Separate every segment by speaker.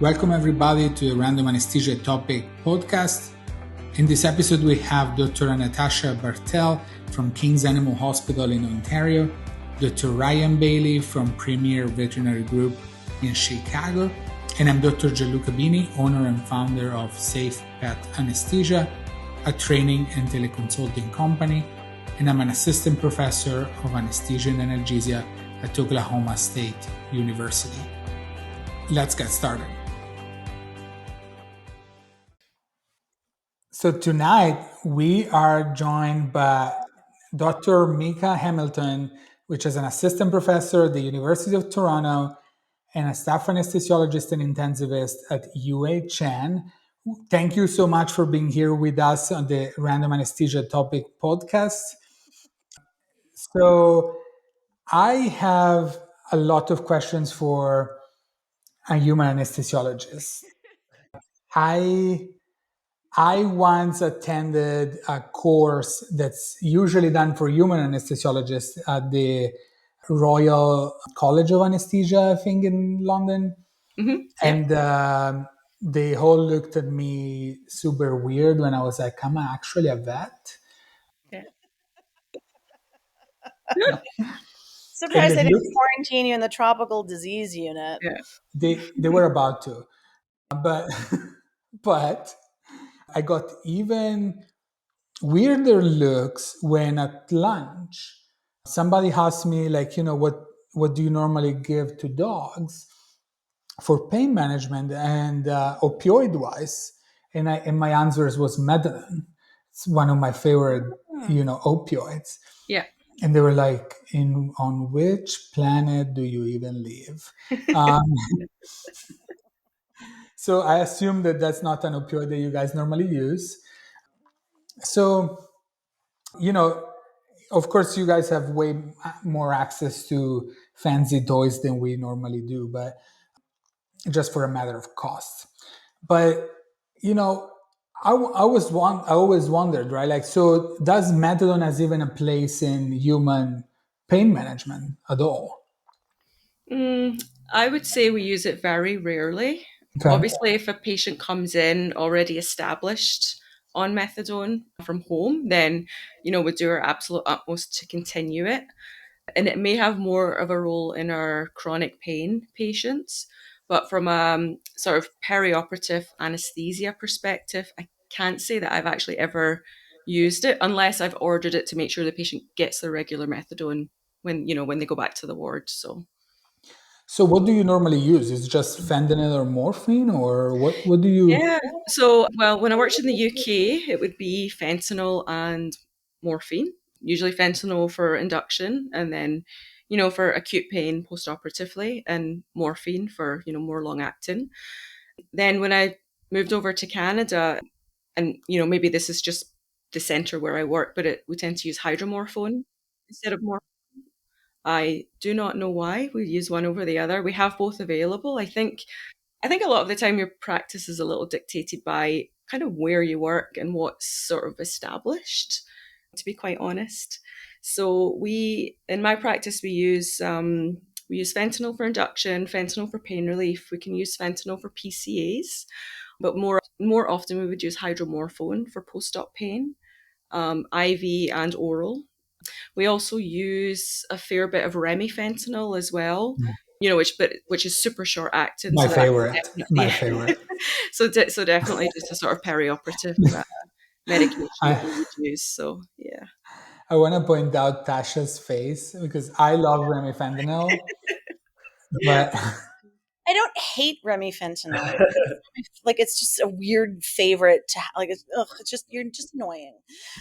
Speaker 1: Welcome everybody to the Random Anesthesia Topic podcast. In this episode, we have Dr. Natasha Bartel from King's Animal Hospital in Ontario, Dr. Ryan Bailey from Premier Veterinary Group in Chicago, and I'm Dr. Gianluca Bini, owner and founder of Safe Pet Anesthesia, a training and teleconsulting company, and I'm an assistant professor of anesthesia and analgesia at Oklahoma State University. Let's get started. So tonight we are joined by Dr. Mika Hamilton, which is an assistant professor at the University of Toronto and a staff anesthesiologist and intensivist at UHN. Thank you so much for being here with us on the Random Anesthesia Topic podcast. So I have a lot of questions for a human anesthesiologist. I once attended a course that's usually done for human anesthesiologists at the Royal College of Anesthesia, I think, in London.
Speaker 2: Mm-hmm.
Speaker 1: And they all looked at me super weird when I was like, I'm actually a vet.
Speaker 2: Yeah.
Speaker 3: Surprised they didn't quarantine you in the tropical disease unit.
Speaker 2: Yeah.
Speaker 1: They were about to. But I got even weirder looks when at lunch somebody asked me, like, what do you normally give to dogs for pain management and opioid wise? And my answers was methadone. It's one of my favorite, opioids.
Speaker 2: Yeah.
Speaker 1: And they were like, on which planet do you even live? So I assume that that's not an opioid that you guys normally use. So, of course, you guys have way more access to fancy toys than we normally do, but just for a matter of cost. But, I always wondered, right? Like, so does methadone has even a place in human pain management at all?
Speaker 2: I would say we use it very rarely.
Speaker 1: Okay.
Speaker 2: Obviously, if a patient comes in already established on methadone from home, then, we do our absolute utmost to continue it. And it may have more of a role in our chronic pain patients. But from a sort of perioperative anesthesia perspective, I can't say that I've actually ever used it unless I've ordered it to make sure the patient gets the regular methadone when they go back to the ward.
Speaker 1: So what do you normally use? Is it just fentanyl or morphine, or what do you...
Speaker 2: Yeah. So, when I worked in the UK, it would be fentanyl and morphine, usually fentanyl for induction, and then, for acute pain postoperatively, and morphine for, more long acting. Then when I moved over to Canada, and, maybe this is just the center where I work, but we tend to use hydromorphone instead of morphine. I do not know why we use one over the other. We have both available. I think a lot of the time your practice is a little dictated by kind of where you work and what's sort of established, to be quite honest. So in my practice, we use fentanyl for induction, fentanyl for pain relief. We can use fentanyl for PCAs, but more often we would use hydromorphone for post-op pain, IV and oral. We also use a fair bit of remifentanil as well, which is super short acting.
Speaker 1: My
Speaker 2: so
Speaker 1: favorite.
Speaker 2: So definitely just a sort of perioperative medication that we would use. So yeah.
Speaker 1: I want to point out Tasha's face because I love remifentanil, but
Speaker 3: I don't hate remifentanil. Like, it's just a weird favorite to like. You're just annoying.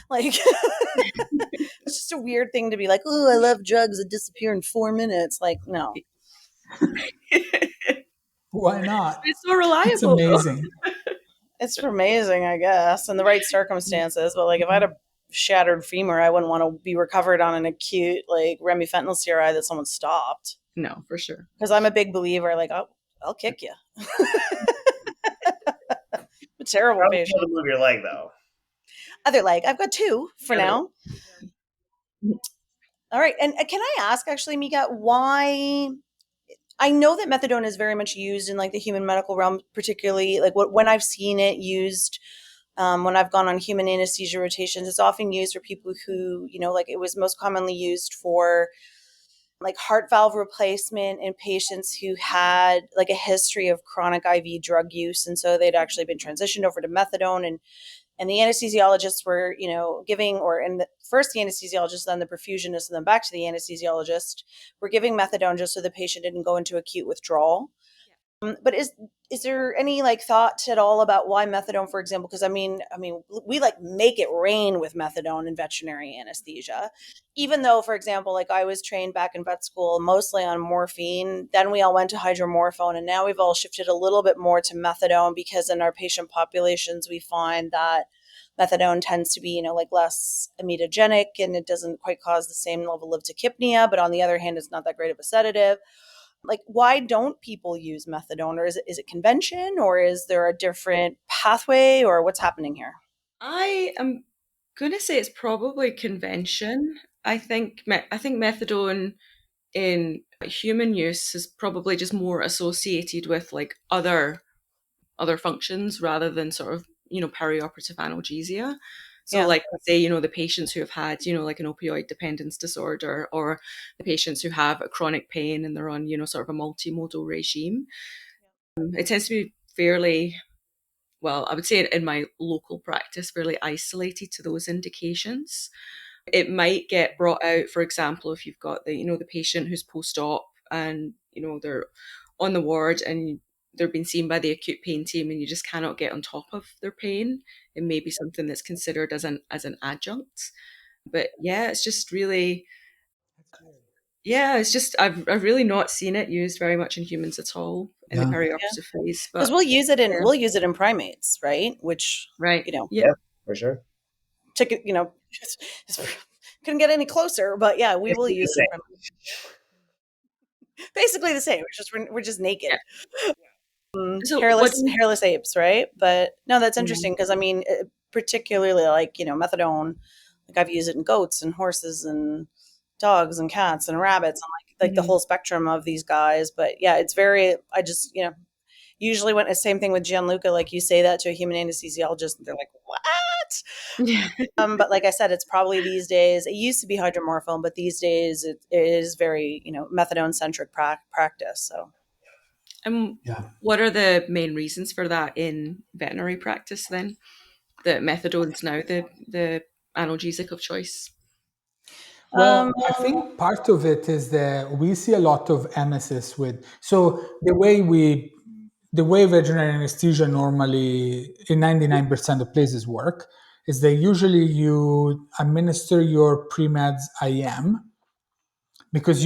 Speaker 3: Like, it's just a weird thing to be like, oh, I love drugs that disappear in 4 minutes. Like, no.
Speaker 1: Why not?
Speaker 2: It's so reliable.
Speaker 1: It's amazing.
Speaker 3: It's amazing, I guess, in the right circumstances. But like, if I had a shattered femur, I wouldn't want to be recovered on an acute like remifentanil CRI that someone stopped.
Speaker 2: No, for sure.
Speaker 3: Because I'm a big believer. Like, I'll kick you. A terrible patient.
Speaker 4: To move your leg though.
Speaker 3: Other leg. I've got 2 for now. All right. And can I ask, actually, Mika, why I know that methadone is very much used in like the human medical realm, particularly like when I've seen it used. When I've gone on human anesthesia rotations, it's often used for people who, like it was most commonly used for like heart valve replacement in patients who had like a history of chronic IV drug use. And so they'd actually been transitioned over to methadone, and the anesthesiologists were, giving, or in the first the anesthesiologist, then the perfusionist, and then back to the anesthesiologist, were giving methadone just so the patient didn't go into acute withdrawal. But is there any like thought at all about why methadone, for example? Because I mean, we like make it rain with methadone in veterinary anesthesia, even though, for example, like I was trained back in vet school mostly on morphine. Then we all went to hydromorphone, and now we've all shifted a little bit more to methadone because in our patient populations we find that methadone tends to be, like less amidogenic and it doesn't quite cause the same level of tachypnea. But on the other hand, it's not that great of a sedative. Like, why don't people use methadone, or is it convention, or is there a different pathway, or what's happening here?
Speaker 2: I am going to say it's probably convention. I think methadone in human use is probably just more associated with like other functions rather than sort of perioperative analgesia. So
Speaker 3: Yeah.
Speaker 2: like say the patients who have had like an opioid dependence disorder, or the patients who have a chronic pain and they're on sort of a multimodal regime. It tends to be fairly, well, I would say in my local practice, fairly isolated to those indications. It might get brought out, for example, if you've got the patient who's post-op and they're on the ward and they're being seen by the acute pain team and you just cannot get on top of their pain. It may be something that's considered as an adjunct. But yeah, it's just really, yeah, it's just I've really not seen it used very much in humans at all in the
Speaker 1: Yeah.
Speaker 2: perioperative phase.
Speaker 3: Because
Speaker 2: But yeah,
Speaker 3: we'll use it in primates, right? Which,
Speaker 2: right, yeah,
Speaker 4: Yeah, for sure.
Speaker 3: chicken, couldn't get any closer, but yeah, we will
Speaker 4: Basically the
Speaker 3: use it in
Speaker 4: same.
Speaker 3: primates. Basically the same. It's just we're just naked.
Speaker 2: yeah. So what do you?
Speaker 3: Hairless apes, right? But no, that's
Speaker 2: Yeah.
Speaker 3: interesting because I mean, particularly like methadone, like I've used it in goats and horses and dogs and cats and rabbits and like the
Speaker 2: Mhm.
Speaker 3: whole spectrum of these guys. But yeah, it's very. I just usually when the same thing with Gianluca, like you say that to a human anesthesiologist, and they're like, what?
Speaker 2: Yeah.
Speaker 3: But like I said, it's probably these days. It used to be hydromorphone, but these days it is very methadone centric practice. So.
Speaker 2: And
Speaker 1: Yeah.
Speaker 2: what are the main reasons for that in veterinary practice then? That methadone's now the analgesic of choice.
Speaker 3: Um,
Speaker 1: Well, I think part of it is that we see a lot of emesis with. So the way veterinary anesthesia normally in 99% of places work is that usually you administer your pre-meds IM, because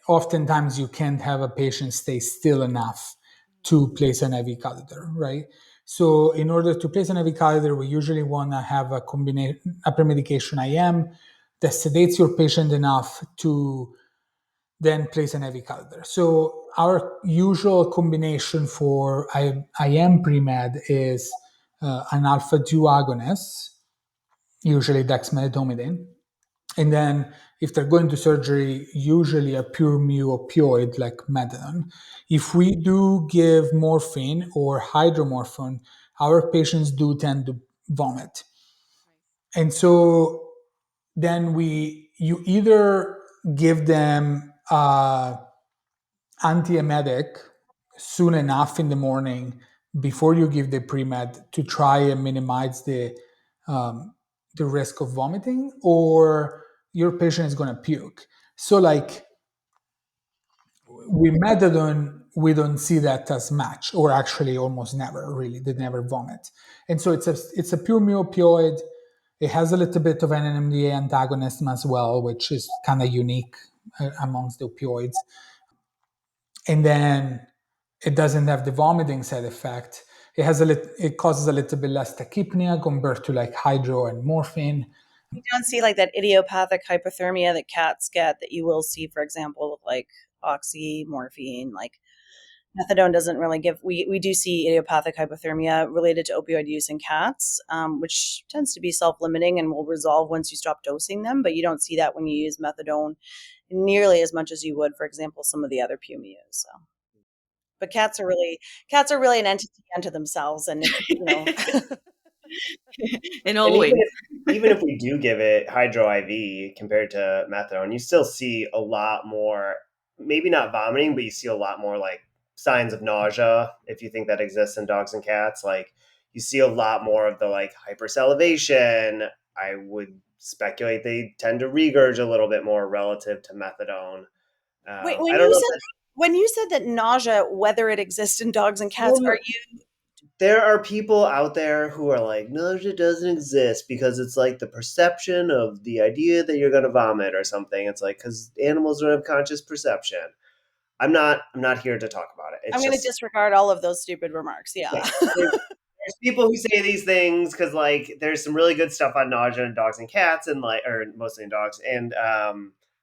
Speaker 1: oftentimes you can't have a patient stay still enough to place an IV catheter, right? So in order to place an IV catheter, we usually want to have a premedication IM that sedates your patient enough to then place an IV catheter. So our usual combination for IM pre-med is an alpha-2 agonist, usually dexmedetomidine, and then if they're going to surgery, usually a pure mu opioid like methadone. If we do give morphine or hydromorphone, our patients do tend to vomit. And so then you either give them antiemetic soon enough in the morning before you give the pre-med to try and minimize the risk of vomiting, or your patient is going to puke. So like with methadone, we don't see that as much, or actually almost never really. They never vomit. And so it's a pure mu opioid. It has a little bit of an NMDA antagonism as well, which is kind of unique amongst the opioids. And then it doesn't have the vomiting side effect. It causes a little bit less tachypnea compared to like hydro and morphine.
Speaker 3: You don't see like that idiopathic hypothermia that cats get that you will see, for example, with like oxy, morphine, like methadone doesn't really give. We do see idiopathic hypothermia related to opioid use in cats, which tends to be self-limiting and will resolve once you stop dosing them. But you don't see that when you use methadone nearly as much as you would, for example, some of the other Pumius. So, but cats are really an entity unto themselves, and
Speaker 2: In
Speaker 4: And
Speaker 2: all ways.
Speaker 4: even if we do give it hydro IV compared to methadone, you still see a lot more, maybe not vomiting, but you see a lot more like signs of nausea, if you think that exists in dogs and cats. Like you see a lot more of the like hypersalivation. I would speculate they tend to regurge a little bit more relative to methadone.
Speaker 3: wait,
Speaker 4: I don't know if
Speaker 3: when you said that nausea, whether it exists in dogs and cats,
Speaker 4: Well,
Speaker 3: are you?
Speaker 4: there are people out there who are like, nausea doesn't exist because it's like the perception of the idea that you're going to vomit or something. It's like because animals don't have conscious perception. I'm not here to talk about it.
Speaker 3: I'm
Speaker 4: It's
Speaker 3: going to
Speaker 4: just
Speaker 3: disregard all of those stupid remarks. Yeah.
Speaker 4: yeah. There's people who say these things because like there's some really good stuff on nausea in dogs and cats and like or mostly in dogs and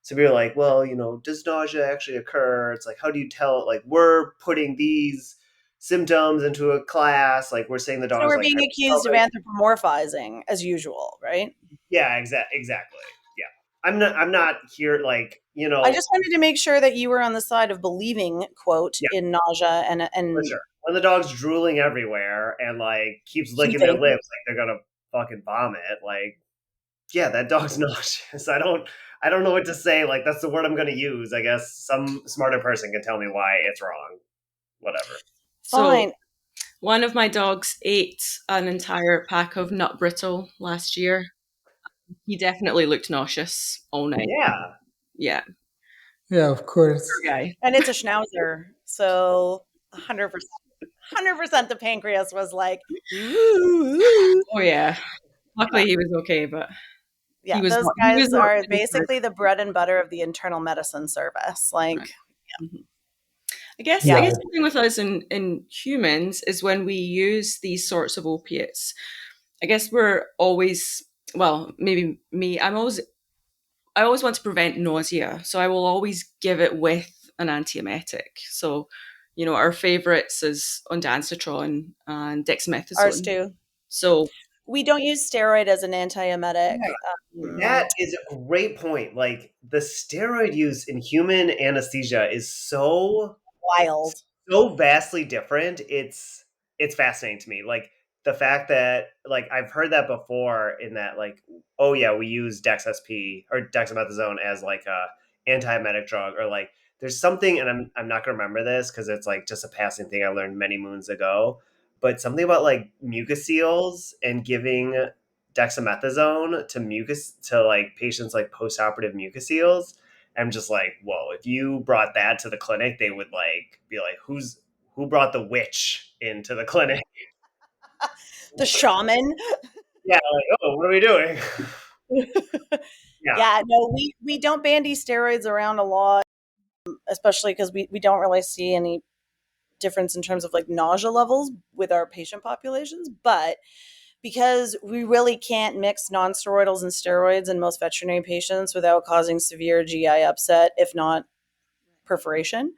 Speaker 4: so we were like, well, does nausea actually occur? It's like, how do you tell? Like, we're putting these symptoms into a class. Like, we're saying the
Speaker 3: So
Speaker 4: dog's
Speaker 3: we're
Speaker 4: like,
Speaker 3: being accused of anthropomorphizing as usual, right?
Speaker 4: yeah, exactly. Yeah, I'm not here like
Speaker 3: I just wanted to make sure that you were on the side of believing, quote,
Speaker 4: yeah,
Speaker 3: in nausea and
Speaker 4: for sure. When the dog's drooling everywhere and like keeps licking their
Speaker 3: heaving.
Speaker 4: lips like they're gonna fucking vomit, like yeah, that dog's nauseous. I don't know what to say. Like that's the word I'm gonna use. I guess some smarter person can tell me why it's wrong. Whatever.
Speaker 3: Fine.
Speaker 2: So one of my dogs ate an entire pack of nut brittle last year. He definitely looked nauseous all night.
Speaker 4: Yeah.
Speaker 2: Yeah.
Speaker 1: Yeah, of course.
Speaker 2: Poor guy.
Speaker 3: And it's a schnauzer. So 100% the pancreas was like, ooh.
Speaker 2: Oh yeah. Luckily he was okay, but
Speaker 3: Yeah,
Speaker 2: he was
Speaker 3: those
Speaker 2: not,
Speaker 3: guys are basically the bread and butter of the internal medicine service. Like,
Speaker 2: right. Mm-hmm. I guess
Speaker 1: Yeah.
Speaker 2: the thing with us in humans is when we use these sorts of opiates, I guess we're always, well, maybe me, I always want to prevent nausea. So I will always give it with an antiemetic. So, our favorites is ondansetron and dexamethasone.
Speaker 3: ours too.
Speaker 2: So
Speaker 3: we don't use steroid as an antiemetic.
Speaker 4: That is a great point. Like the steroid use in human anesthesia is so
Speaker 3: Wild.
Speaker 4: so vastly different. It's fascinating to me. Like the fact that like I've heard that before in that like oh yeah we use DexSP or dexamethasone as like a antiemetic drug or like there's something and I'm not gonna remember this because it's like just a passing thing I learned many moons ago. But something about like mucoceles and giving dexamethasone to like patients like postoperative mucoceles. I'm just like, whoa, if you brought that to the clinic, they would like be like, who brought the witch into the clinic?
Speaker 3: The shaman.
Speaker 4: Yeah, like, oh, what are we doing?
Speaker 3: Yeah, no, we don't bandy steroids around a lot, especially because we don't really see any difference in terms of like nausea levels with our patient populations. But because we really can't mix nonsteroidals and steroids in most veterinary patients without causing severe GI upset, if not perforation.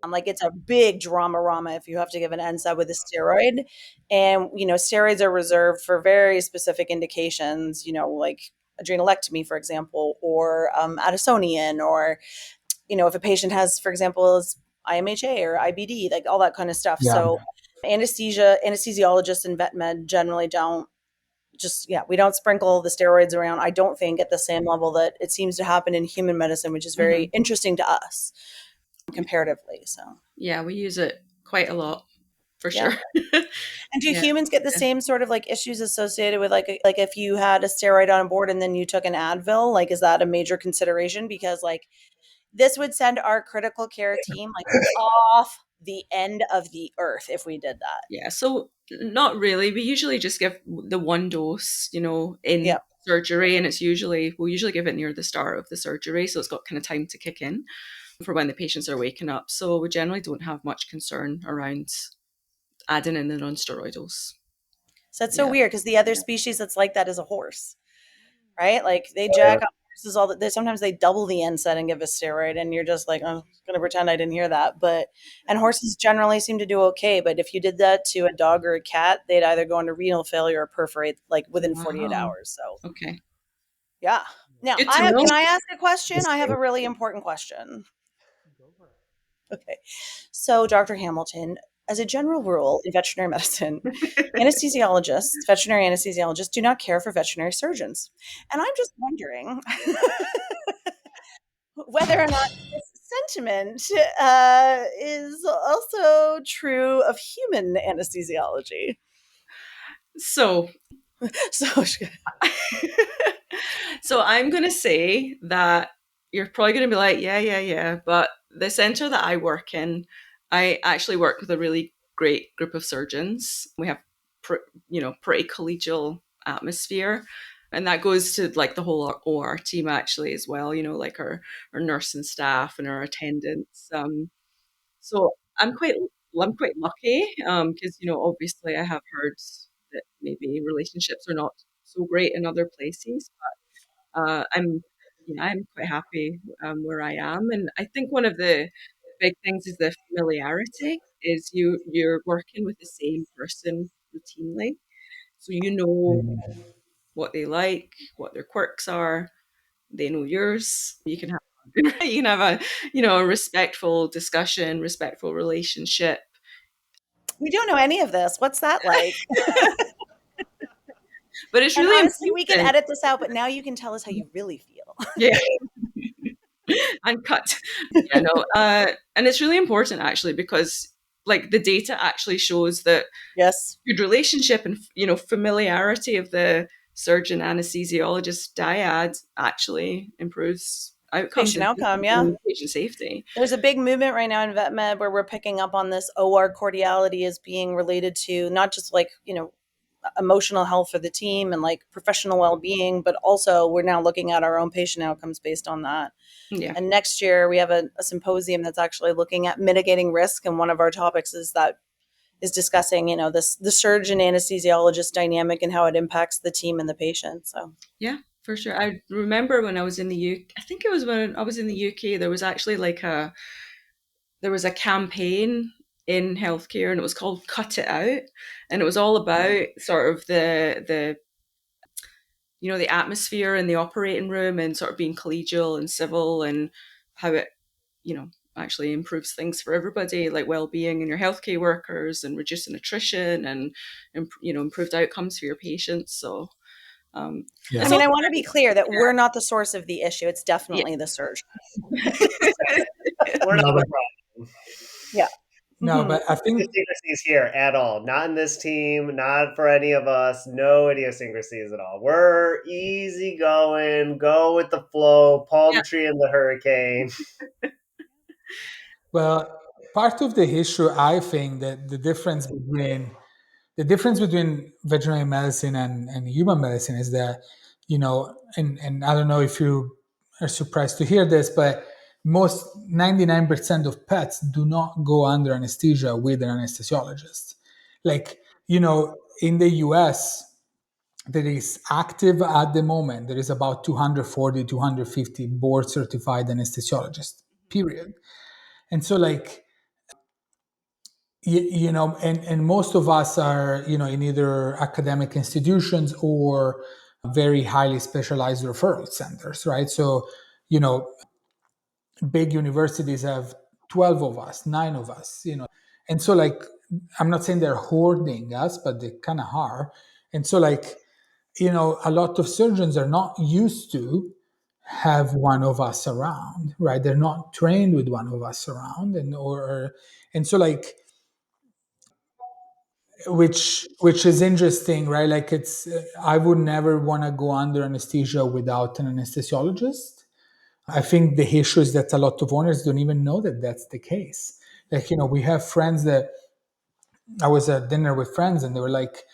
Speaker 3: Like it's a big drama if you have to give an NSAID with a steroid. And, steroids are reserved for very specific indications, like adrenalectomy, for example, or Addisonian, or, if a patient has, for example, is IMHA or IBD, like all that kind of stuff.
Speaker 1: Yeah.
Speaker 3: So anesthesiologists and vet med generally don't we don't sprinkle the steroids around, I don't think, at the same level that it seems to happen in human medicine, which is very interesting to us comparatively. So
Speaker 2: yeah, we use it quite a lot for sure.
Speaker 3: And do humans get the same sort of like issues associated with like if you had a steroid on board and then you took an Advil, like is that a major consideration? Because like this would send our critical care team like off the end of the earth if we did that.
Speaker 2: Yeah, so not really. We usually just give the one dose, in surgery, and we'll usually give it near the start of the surgery, so it's got kind of time to kick in for when the patients are waking up. So we generally don't have much concern around adding in the non-steroidals.
Speaker 3: So that's so weird because the other species that's like that is a horse, right? Like they jack up horses all the. Sometimes they double the NSAID and give a steroid, and you're just like, oh, I'm gonna pretend I didn't hear that. And horses generally seem to do okay. But if you did that to a dog or a cat, they'd either go into renal failure or perforate like within 48 hours. So
Speaker 2: okay,
Speaker 3: yeah. Now,
Speaker 2: Good to know.
Speaker 3: can I ask a question? I have a really important question. Okay. So, Dr. Hamilton, as a general rule in veterinary medicine, veterinary anesthesiologists do not care for veterinary surgeons. And I'm just wondering whether or not this sentiment is also true of human anesthesiology.
Speaker 2: So,
Speaker 3: So,
Speaker 2: so I'm going to say that you're probably going to be like, yeah. But the center that I work in, I actually work with a really great group of surgeons. We have, pretty collegial atmosphere. And that goes to like the whole OR team actually as well, like our nursing staff and our attendants. So I'm quite lucky because obviously I have heard that maybe relationships are not so great in other places, but I'm quite happy where I am, and I think one of the big things is the familiarity. Is you're working with the same person routinely, so you know what they like, what their quirks are. They know yours. You can have a respectful discussion, respectful relationship.
Speaker 3: we don't know any of this. What's that like?
Speaker 2: But it's
Speaker 3: And
Speaker 2: really
Speaker 3: honestly, we can
Speaker 2: important.
Speaker 3: edit this out, but now you can tell us how you really feel.
Speaker 2: Yeah, uncut. Yeah, no. And it's really important actually because like the data actually shows that
Speaker 3: Yes.
Speaker 2: good relationship and familiarity of the surgeon anesthesiologist dyad actually improves outcomes
Speaker 3: Patient
Speaker 2: and
Speaker 3: outcome, yeah.
Speaker 2: patient safety.
Speaker 3: There's a big movement right now in vet med where we're picking up on this OR cordiality as being related to not just like, emotional health for the team and like professional well-being, but also we're now looking at our own patient outcomes based on that.
Speaker 2: Yeah.
Speaker 3: And next year we have a symposium that's actually looking at mitigating risk. And one of our topics is discussing, the surgeon anesthesiologist dynamic and how it impacts the team and the patient. So
Speaker 2: Yeah, for sure. I remember when I was in the UK, I think it was when I was in the UK, there was actually there was a campaign in healthcare and it was called Cut It Out. And it was all about sort of the atmosphere in the operating room and sort of being collegial and civil and how it, actually improves things for everybody, like well-being in your healthcare workers and reducing attrition and, improved outcomes for your patients. So,
Speaker 1: Yeah.
Speaker 3: I mean, I want to be clear that we're not the source of the issue. It's
Speaker 2: Yeah.
Speaker 3: definitely the surgeon.
Speaker 4: We're not
Speaker 1: No,
Speaker 4: the
Speaker 1: but,
Speaker 4: problem.
Speaker 3: Yeah.
Speaker 1: no,
Speaker 3: Mhm.
Speaker 1: but I think
Speaker 4: Idiosyncrasies here at all. Not in this team, not for any of us. No idiosyncrasies at all. We're easy going, go with the flow, palm
Speaker 2: Yeah.
Speaker 4: tree in the hurricane.
Speaker 1: well, part of the issue, I think that the difference between veterinary medicine and human medicine is that, and I don't know if you are surprised to hear this, but most 99% of pets do not go under anesthesia with an anesthesiologist. Like, in the US, there is active at the moment, there is about 240, 250 board certified anesthesiologists, period. And so, like, and most of us are, in either academic institutions or very highly specialized referral centers, right? So, you know, big universities have 12 of us, 9 of us, and so, like, I'm not saying they're hoarding us, but they kind of are. And so, like, a lot of surgeons are not used to have one of us around, right? They're not trained with one of us around, and so, like, which is interesting, right? Like, I would never want to go under anesthesia without an anesthesiologist. I think the issue is that a lot of owners don't even know that that's the case. Like, we have friends that I was at dinner with friends and they were like,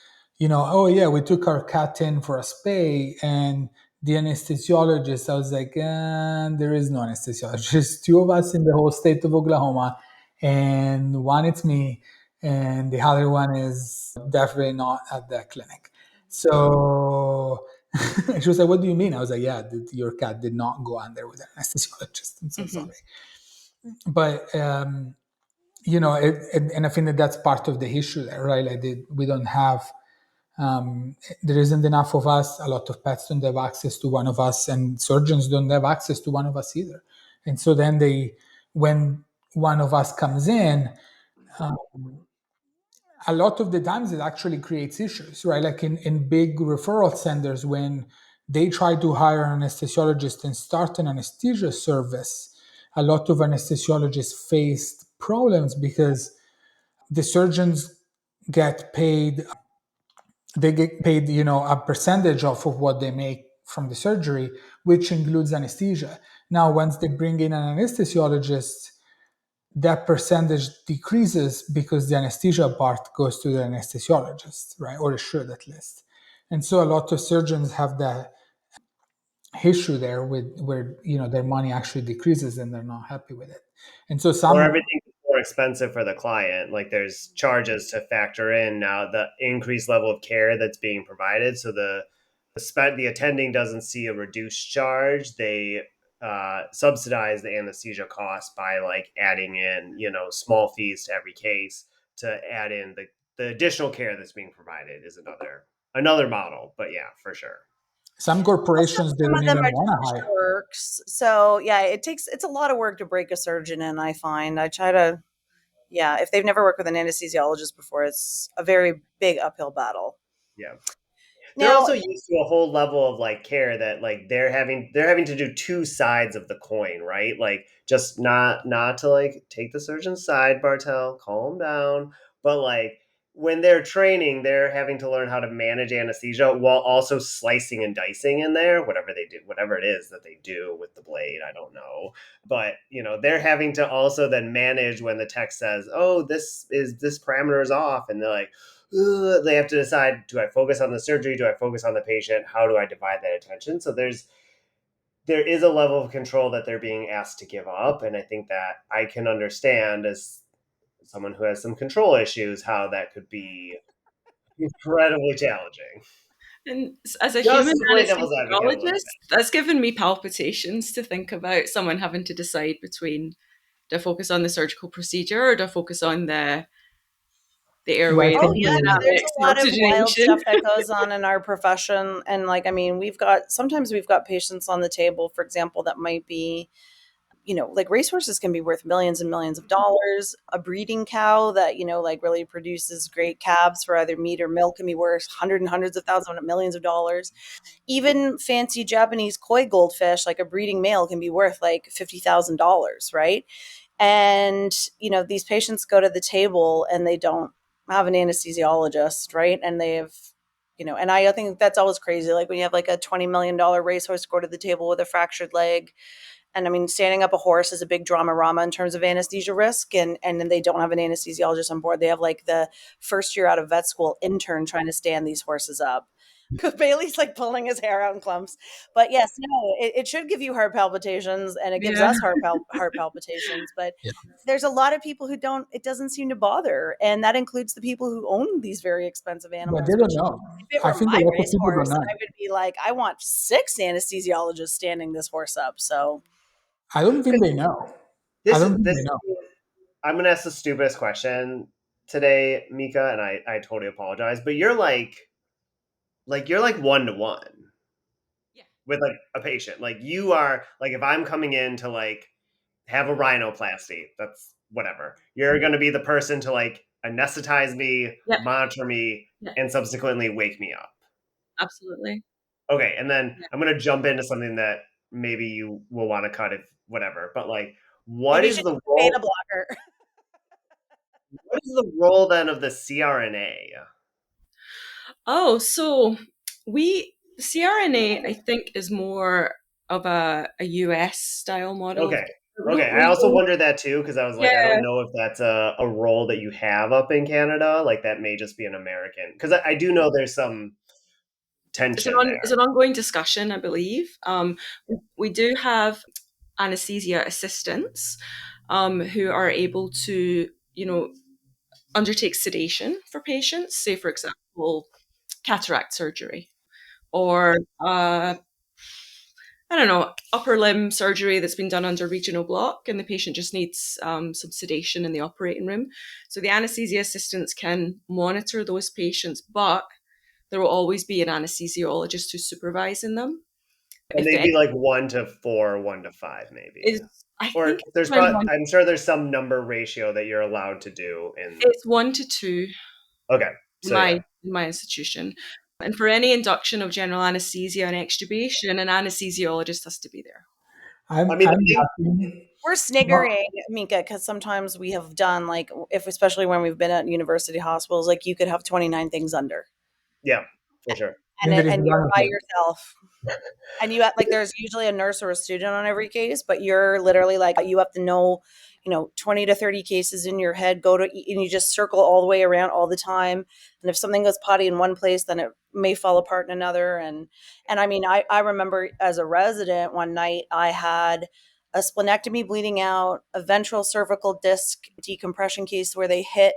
Speaker 1: oh yeah, we took our cat in for a spay, and the anesthesiologist, I was like, there is no anesthesiologist. Two of us in the whole state of Oklahoma, and one it's me, and the other one is definitely not at that clinic. So she was like, what do you mean? I was like, yeah, your cat did not go under with an anesthesiologist. I'm so
Speaker 2: Mhm.
Speaker 1: sorry. But and I think that that's part of the issue there, right? Like, we don't have There isn't enough of us. A lot of pets don't have access to one of us, and surgeons don't have access to one of us either. And so then when one of us comes in, um, a lot of the times it actually creates issues, right? Like in big referral centers, when they try to hire an anesthesiologist and start an anesthesia service, a lot of anesthesiologists faced problems because the surgeons get paid a percentage off of what they make from the surgery, which includes anesthesia. Now once they bring in an anesthesiologist, that percentage decreases because the anesthesia part goes to the anesthesiologist, right? Or it should at least. And so a lot of surgeons have that issue there with where their money actually decreases and they're not happy with it. And so
Speaker 4: Or
Speaker 1: some
Speaker 4: everything's more expensive for the client. Like there's charges to factor in now the increased level of care that's being provided. So the attending doesn't see a reduced charge. They subsidize the anesthesia cost by like adding in, small fees to every case to add in the additional care that's being provided is another model. But yeah, for sure.
Speaker 1: some corporations they
Speaker 3: Some
Speaker 1: don't
Speaker 3: of them
Speaker 1: even
Speaker 3: are
Speaker 1: want to
Speaker 3: just
Speaker 1: hire.
Speaker 3: jerks. So yeah, it's a lot of work to break a surgeon in. I find I try to if they've never worked with an anesthesiologist before, it's a very big uphill battle.
Speaker 4: Yeah. They're
Speaker 3: Now,
Speaker 4: also used to a whole level of like care that like they're having to do two sides of the coin, right? Like just not to like take the surgeon's side, Bartel, calm down. But like when they're training, they're having to learn how to manage anesthesia while also slicing and dicing in there, whatever they do, whatever it is that they do with the blade, I don't know. But they're having to also then manage when the tech says, "Oh, this parameter is off," and they're like, they have to decide, do I focus on the surgery? Do I focus on the patient? How do I divide that attention? So there is a level of control that they're being asked to give up. And I think that I can understand as someone who has some control issues, how that could be incredibly challenging.
Speaker 2: And as a
Speaker 4: Just
Speaker 2: human
Speaker 4: to play devil's advocate a little
Speaker 2: anesthesiologist, that's given me palpitations to think about someone having to decide between, do I focus on the surgical procedure or do I focus on the
Speaker 1: Well, I
Speaker 2: airway, the
Speaker 1: think
Speaker 3: oh yeah, no, there's
Speaker 2: hemodynamics,
Speaker 3: a
Speaker 2: the
Speaker 3: lot of wild
Speaker 2: oxygenation?
Speaker 3: stuff that goes on in our profession, and like I mean, sometimes we've got patients on the table, for example, that might be like racehorses can be worth millions and millions of dollars. A breeding cow that, like really produces great calves for either meat or milk can be worth hundreds and hundreds of thousands, millions of dollars. Even fancy Japanese koi goldfish, like a breeding male, can be worth like $50,000, right? And, these patients go to the table and they don't have an anesthesiologist, right? And they have, and I think that's always crazy. Like when you have like a $20 million racehorse go to the table with a fractured leg, and I mean, standing up a horse is a big drama-rama in terms of anesthesia risk. And then they don't have an anesthesiologist on board. They have like the first year out of vet school intern trying to stand these horses up. Because Bailey's like pulling his hair out in clumps. But yes, no, it should give you heart palpitations, and it gives
Speaker 2: Yeah.
Speaker 3: us heart palpitations. But
Speaker 1: yeah.
Speaker 3: there's a lot of people who don't, it doesn't seem to bother. And that includes the people who own these very expensive
Speaker 1: But they
Speaker 3: animals,
Speaker 1: don't
Speaker 3: which
Speaker 1: know.
Speaker 3: if it
Speaker 1: I
Speaker 3: were
Speaker 1: think a
Speaker 3: my
Speaker 1: lot of people don't
Speaker 3: racehorse,
Speaker 1: know.
Speaker 3: I would be like, I want 6 anesthesiologists standing this horse up. So
Speaker 1: I don't think they know. I
Speaker 4: This
Speaker 1: don't
Speaker 4: is
Speaker 1: think
Speaker 4: this.
Speaker 1: they know.
Speaker 4: I'm gonna ask the stupidest question today, Mika, and I totally apologize. But you're like 1-to-1
Speaker 2: Yeah.
Speaker 4: with like a patient. Like you are like if I'm coming in to like have a rhinoplasty, that's whatever. You're gonna be the person to like anesthetize me,
Speaker 2: Yeah.
Speaker 4: monitor me,
Speaker 2: Yeah.
Speaker 4: and subsequently wake me up.
Speaker 2: Absolutely.
Speaker 4: Okay, and then
Speaker 2: Yeah.
Speaker 4: I'm gonna jump into something that maybe you will want to cut if whatever. But like,
Speaker 3: maybe you should use a beta blocker.
Speaker 4: what is the role then of the CRNA?
Speaker 2: Oh, so CRNA, I think, is more of a US style model.
Speaker 4: Okay.
Speaker 2: We
Speaker 4: Okay.
Speaker 2: don't
Speaker 4: I also
Speaker 2: really,
Speaker 4: wondered that too, because I was like, I
Speaker 2: yeah.
Speaker 4: don't know if that's a role that you have up in Canada. Like that may just be an American. Because I do know there's some tension
Speaker 2: It's an
Speaker 4: there.
Speaker 2: ongoing discussion, I believe. We do have anesthesia assistants who are able to, undertake sedation for patients, say, for example, cataract surgery or I don't know, upper limb surgery that's been done under regional block, and the patient just needs some sedation in the operating room. So the anesthesia assistants can monitor those patients, but there will always be an anesthesiologist who's supervising them.
Speaker 4: And
Speaker 2: If
Speaker 4: they'd
Speaker 2: the
Speaker 4: be like 1 to 4, 1 to 5, maybe.
Speaker 2: is, I
Speaker 4: Or
Speaker 2: think it's
Speaker 4: there's
Speaker 2: around
Speaker 4: probably, I'm sure there's some number ratio that you're allowed to do in.
Speaker 2: it's 1 to 2
Speaker 4: Okay,
Speaker 2: in
Speaker 4: so yeah.
Speaker 2: my institution. And for any induction of general anesthesia and extubation, an anesthesiologist has to be there.
Speaker 1: I'm
Speaker 4: I mean,
Speaker 1: laughing.
Speaker 3: We're sniggering, Mika, because sometimes we have done like, if especially when we've been at university hospitals, like you could have 29 things under,
Speaker 4: yeah, for sure.
Speaker 3: and
Speaker 1: There is
Speaker 3: and
Speaker 1: one
Speaker 3: you're
Speaker 1: of
Speaker 3: by
Speaker 1: them.
Speaker 3: yourself. And you have, like, there's usually a nurse or a student on every case, but you're literally like, you have to know, 20 to 30 cases in your head, and you just circle all the way around all the time. And if something goes potty in one place, then it may fall apart in another. And I mean, I remember as a resident one night, I had a splenectomy bleeding out, a ventral cervical disc decompression case where they hit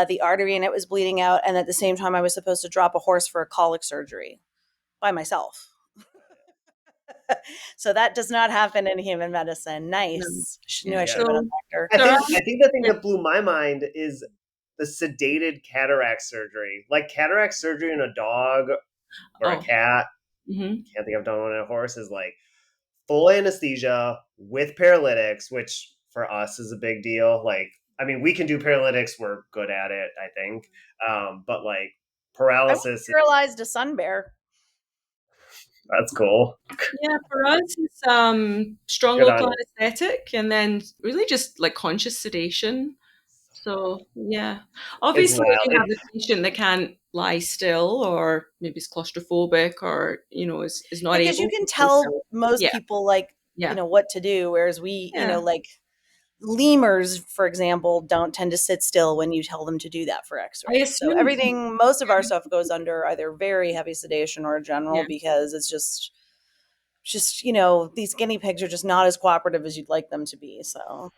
Speaker 3: the artery and it was bleeding out. And at the same time, I was supposed to drop a horse for a colic surgery by myself. So that does not happen in human medicine. Nice. Knew I should have been a doctor.
Speaker 4: I think the thing that blew my mind is the sedated cataract surgery. Like cataract surgery in a dog or a cat.
Speaker 2: Mm-hmm.
Speaker 4: Can't think I've done one in a horse. Is like full anesthesia with paralytics, which for us is a big deal. Like, I mean, we can do paralytics. We're good at it, I think. But like paralysis.
Speaker 3: I paralyzed a sun bear.
Speaker 4: That's cool.
Speaker 2: Yeah, for us, it's strong
Speaker 4: Good
Speaker 2: local
Speaker 4: on
Speaker 2: anesthetic and then really just like conscious sedation. So, yeah. Obviously, if you have a patient that can't lie still or maybe is claustrophobic or, is not able.
Speaker 3: Because you can tell most people, like,
Speaker 2: Yeah.
Speaker 3: what to do, whereas we, like lemurs, for example, don't tend to sit still when you tell them to do that for x-rays. So everything, most of our stuff goes under either very heavy sedation or general because it's just, these guinea pigs are just not as cooperative as you'd like them to be. So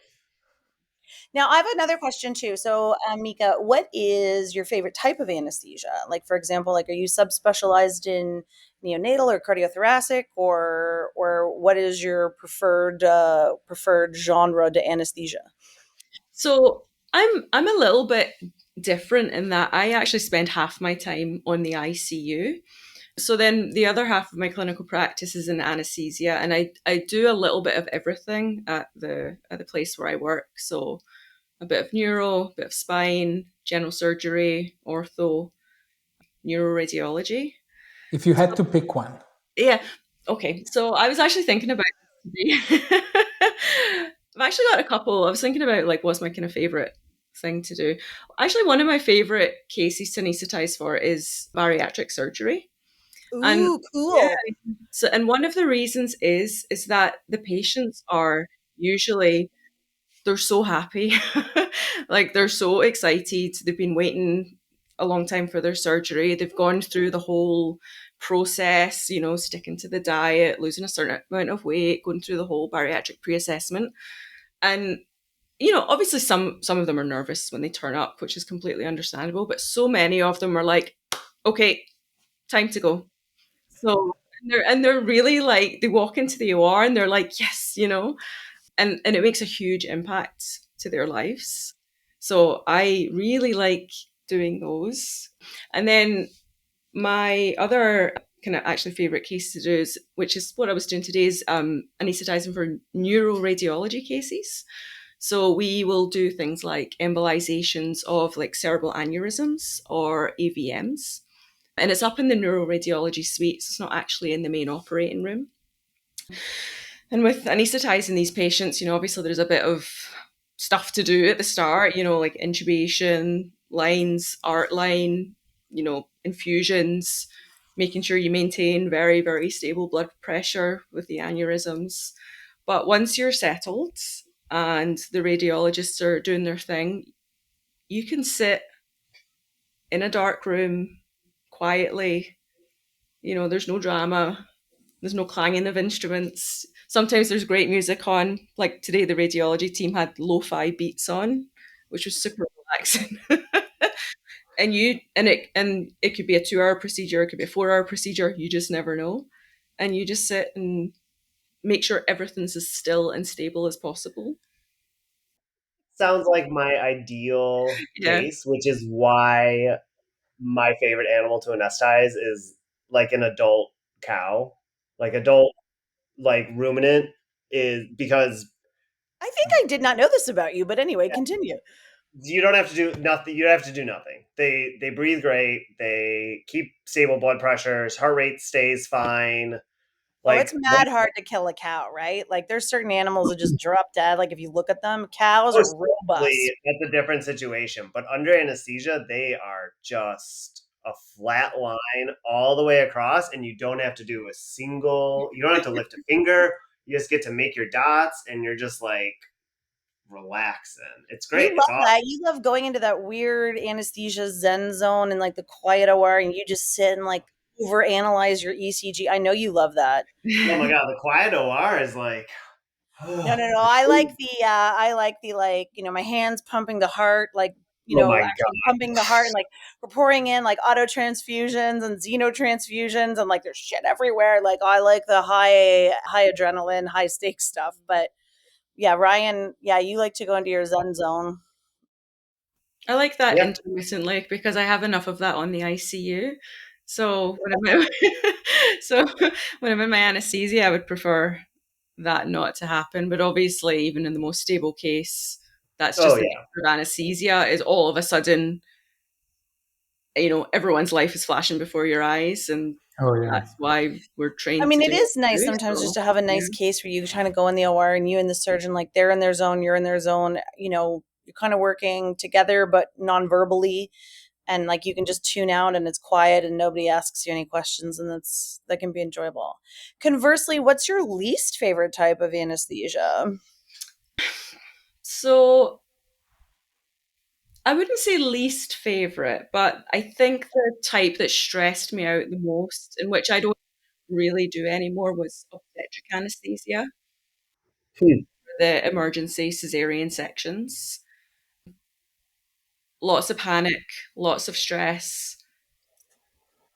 Speaker 3: now I have another question too. So Mika, what is your favorite type of anesthesia? Like, for example, like, are you subspecialized in neonatal or cardiothoracic, or what is your preferred genre to anesthesia?
Speaker 2: So I'm a little bit different in that I actually spend half my time on the ICU. So then the other half of my clinical practice is in anesthesia, and I do a little bit of everything at the place where I work. So a bit of neuro, a bit of spine, general surgery, ortho, neuroradiology.
Speaker 1: If you had to pick one.
Speaker 2: Yeah. Okay. So I was actually thinking about this today. I've actually got a couple. I was thinking about like what's my kind of favorite thing to do. Actually, one of my favorite cases to anesthetize for is bariatric surgery.
Speaker 3: Ooh, cool.
Speaker 2: Yeah, so, and one of the reasons is that the patients are usually, they're so happy. Like they're so excited. They've been waiting a long time for their surgery. They've gone through the whole process, sticking to the diet, losing a certain amount of weight, going through the whole bariatric pre-assessment. And, obviously some of them are nervous when they turn up, which is completely understandable. But so many of them are like, okay, time to go. So, and they're really like, they walk into the OR and they're like, yes, and it makes a huge impact to their lives. So I really like doing those. And then my other kind of actually favorite case to do is, which is what I was doing today, is anesthetizing for neuroradiology cases. So we will do things like embolizations of like cerebral aneurysms or AVMs. And it's up in the neuroradiology suite, so it's not actually in the main operating room. And with anesthetizing these patients, obviously there's a bit of stuff to do at the start, like intubation, lines, art line, infusions, making sure you maintain very, very stable blood pressure with the aneurysms. But once you're settled and the radiologists are doing their thing, you can sit in a dark room quietly. There's no drama. There's no clanging of instruments. Sometimes there's great music on. Like today, the radiology team had lo-fi beats on, which was super relaxing. and it could be a 2-hour procedure, it could be a 4-hour procedure. You just never know. And you just sit and make sure everything's as still and stable as possible.
Speaker 4: Sounds like my ideal case, which is why my favorite animal to anesthetize is like an adult cow, like adult like ruminant is because
Speaker 3: I think I did not know this about you, but anyway, continue.
Speaker 4: you don't have to do nothing. You don't have to do nothing. They breathe great. They keep stable blood pressures. Heart rate stays fine.
Speaker 3: Oh, it's
Speaker 4: Like
Speaker 3: mad hard to kill a cow, right? Like there's certain animals that just drop dead. Like if you look at them, cows are robust.
Speaker 4: that's a different situation. But under anesthesia, they are just a flat line all the way across, and you don't have to do a single. You don't have to lift a finger. You just get to make your dots, and you're just like relaxing. It's
Speaker 3: You
Speaker 4: great. It's
Speaker 3: love
Speaker 4: awesome.
Speaker 3: that. You love going into that weird anesthesia zen zone and like the quiet hour, and you just sit and like overanalyze your ECG. I know you love that.
Speaker 4: Oh my god, the quiet OR is like.
Speaker 3: No, no,
Speaker 4: Oh
Speaker 3: no. I like the like, my hands pumping the heart, like,
Speaker 4: my
Speaker 3: actually pumping the heart and like we're pouring in like auto transfusions and xenotransfusions and like there's shit everywhere. Like I like the high adrenaline, high stakes stuff. But yeah, Ryan, yeah, you like to go into your zen zone.
Speaker 2: I like that
Speaker 4: Yep.
Speaker 2: intermittently because I have enough of that on the ICU. So so when I'm in my anesthesia, I would prefer that not to happen. But obviously, even in the most stable case, that's
Speaker 4: Oh
Speaker 2: just the
Speaker 4: yeah.
Speaker 2: nature of anesthesia. Is all of a sudden, everyone's life is flashing before your eyes, and
Speaker 1: Oh yeah.
Speaker 2: that's why we're
Speaker 3: I
Speaker 2: trained
Speaker 3: mean,
Speaker 2: to
Speaker 3: it
Speaker 2: do what
Speaker 3: is nice
Speaker 2: we do.
Speaker 3: sometimes just
Speaker 2: So
Speaker 3: to have a
Speaker 2: yeah.
Speaker 3: nice case where you kind of go in the OR and you and the surgeon, like they're in their zone, you're in their zone, you're kind of working together, but non-verbally. And like you can just tune out and it's quiet and nobody asks you any questions and that can be enjoyable. Conversely, what's your least favorite type of anesthesia?
Speaker 2: So I wouldn't say least favorite, but I think the type that stressed me out the most, and which I don't really do anymore, was obstetric anesthesia,
Speaker 4: Hmm.
Speaker 2: the emergency cesarean sections. Lots of panic, lots of stress.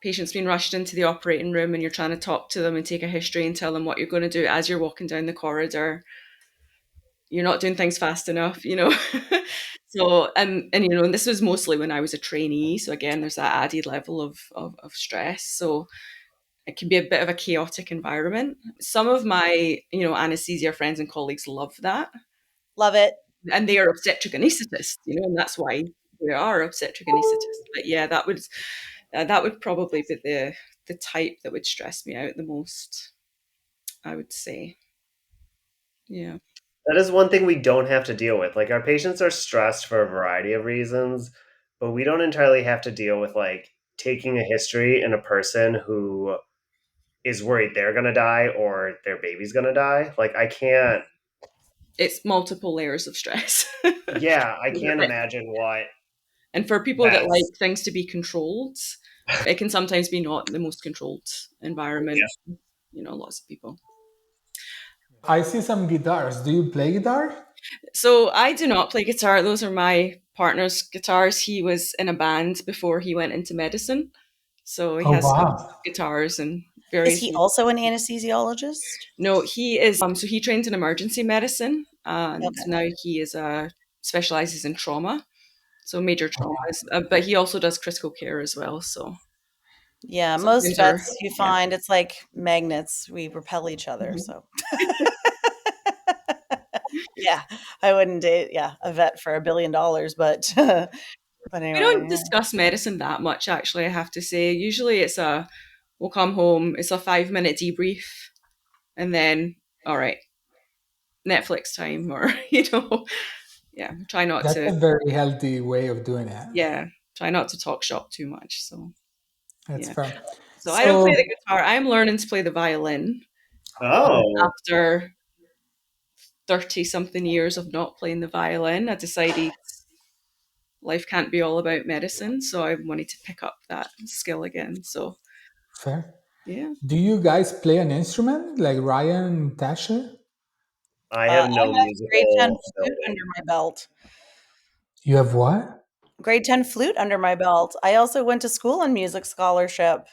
Speaker 2: Patients being rushed into the operating room, and you're trying to talk to them and take a history and tell them what you're going to do as you're walking down the corridor. You're not doing things fast enough. So, and this was mostly when I was a trainee. So again, there's that added level of stress. So it can be a bit of a chaotic environment. Some of my, anesthesia friends and colleagues love that.
Speaker 3: Love it.
Speaker 2: And they are obstetric anesthetists, and that's why they are obstetric anesthetists. But yeah, that would probably be the type that would stress me out the most, I would say. Yeah.
Speaker 4: That is one thing we don't have to deal with. Like our patients are stressed for a variety of reasons, but we don't entirely have to deal with like taking a history in a person who is worried they're going to die or their baby's going to die. Like I can't
Speaker 2: It's multiple layers of stress.
Speaker 4: yeah, I can't imagine what
Speaker 2: And for people that like
Speaker 4: that's
Speaker 2: things to be controlled, it can sometimes be not the most controlled environment.
Speaker 4: yeah.
Speaker 2: Lots of people.
Speaker 1: I see some guitars. Do you play guitar?
Speaker 2: So I do not play guitar. Those are my partner's guitars. He was in a band before he went into medicine. So he
Speaker 1: Oh
Speaker 2: has some
Speaker 1: wow.
Speaker 2: guitars and
Speaker 3: Is
Speaker 2: various.
Speaker 3: he also an anesthesiologist?
Speaker 2: No, he is. So he trained in emergency medicine, and
Speaker 3: Okay.
Speaker 2: now he is specializes in trauma, so major traumas. But he also does critical care as well. So
Speaker 3: Yeah, most
Speaker 2: sometimes we're
Speaker 3: vets you
Speaker 2: yeah.
Speaker 3: find it's like magnets. We repel each other.
Speaker 2: Mhm.
Speaker 3: So yeah, I wouldn't date a vet for $1 billion, but but
Speaker 2: We don't
Speaker 3: anyway.
Speaker 2: discuss medicine that much, actually. I have to say. Usually, we'll come home. It's a 5 minute debrief, and then all right, Netflix time, or yeah. Try not
Speaker 1: That's
Speaker 2: to
Speaker 1: a very healthy way of doing it.
Speaker 2: yeah, try not to talk shop too much. So
Speaker 1: That's
Speaker 2: yeah.
Speaker 1: fair.
Speaker 2: So I don't play
Speaker 1: So
Speaker 2: the guitar. I'm learning to play the violin
Speaker 4: Oh,
Speaker 2: after 30 something years of not playing the violin. I decided life can't be all about medicine, so I wanted to pick up that skill again. So
Speaker 1: fair.
Speaker 2: yeah.
Speaker 1: Do you guys play an instrument like Ryan and Tasha?
Speaker 4: I have
Speaker 3: I
Speaker 4: no
Speaker 3: have grade 10
Speaker 4: musical
Speaker 3: flute
Speaker 4: ability.
Speaker 3: under my belt.
Speaker 1: You have what?
Speaker 3: Grade 10 flute under my belt. I also went to school on music scholarship.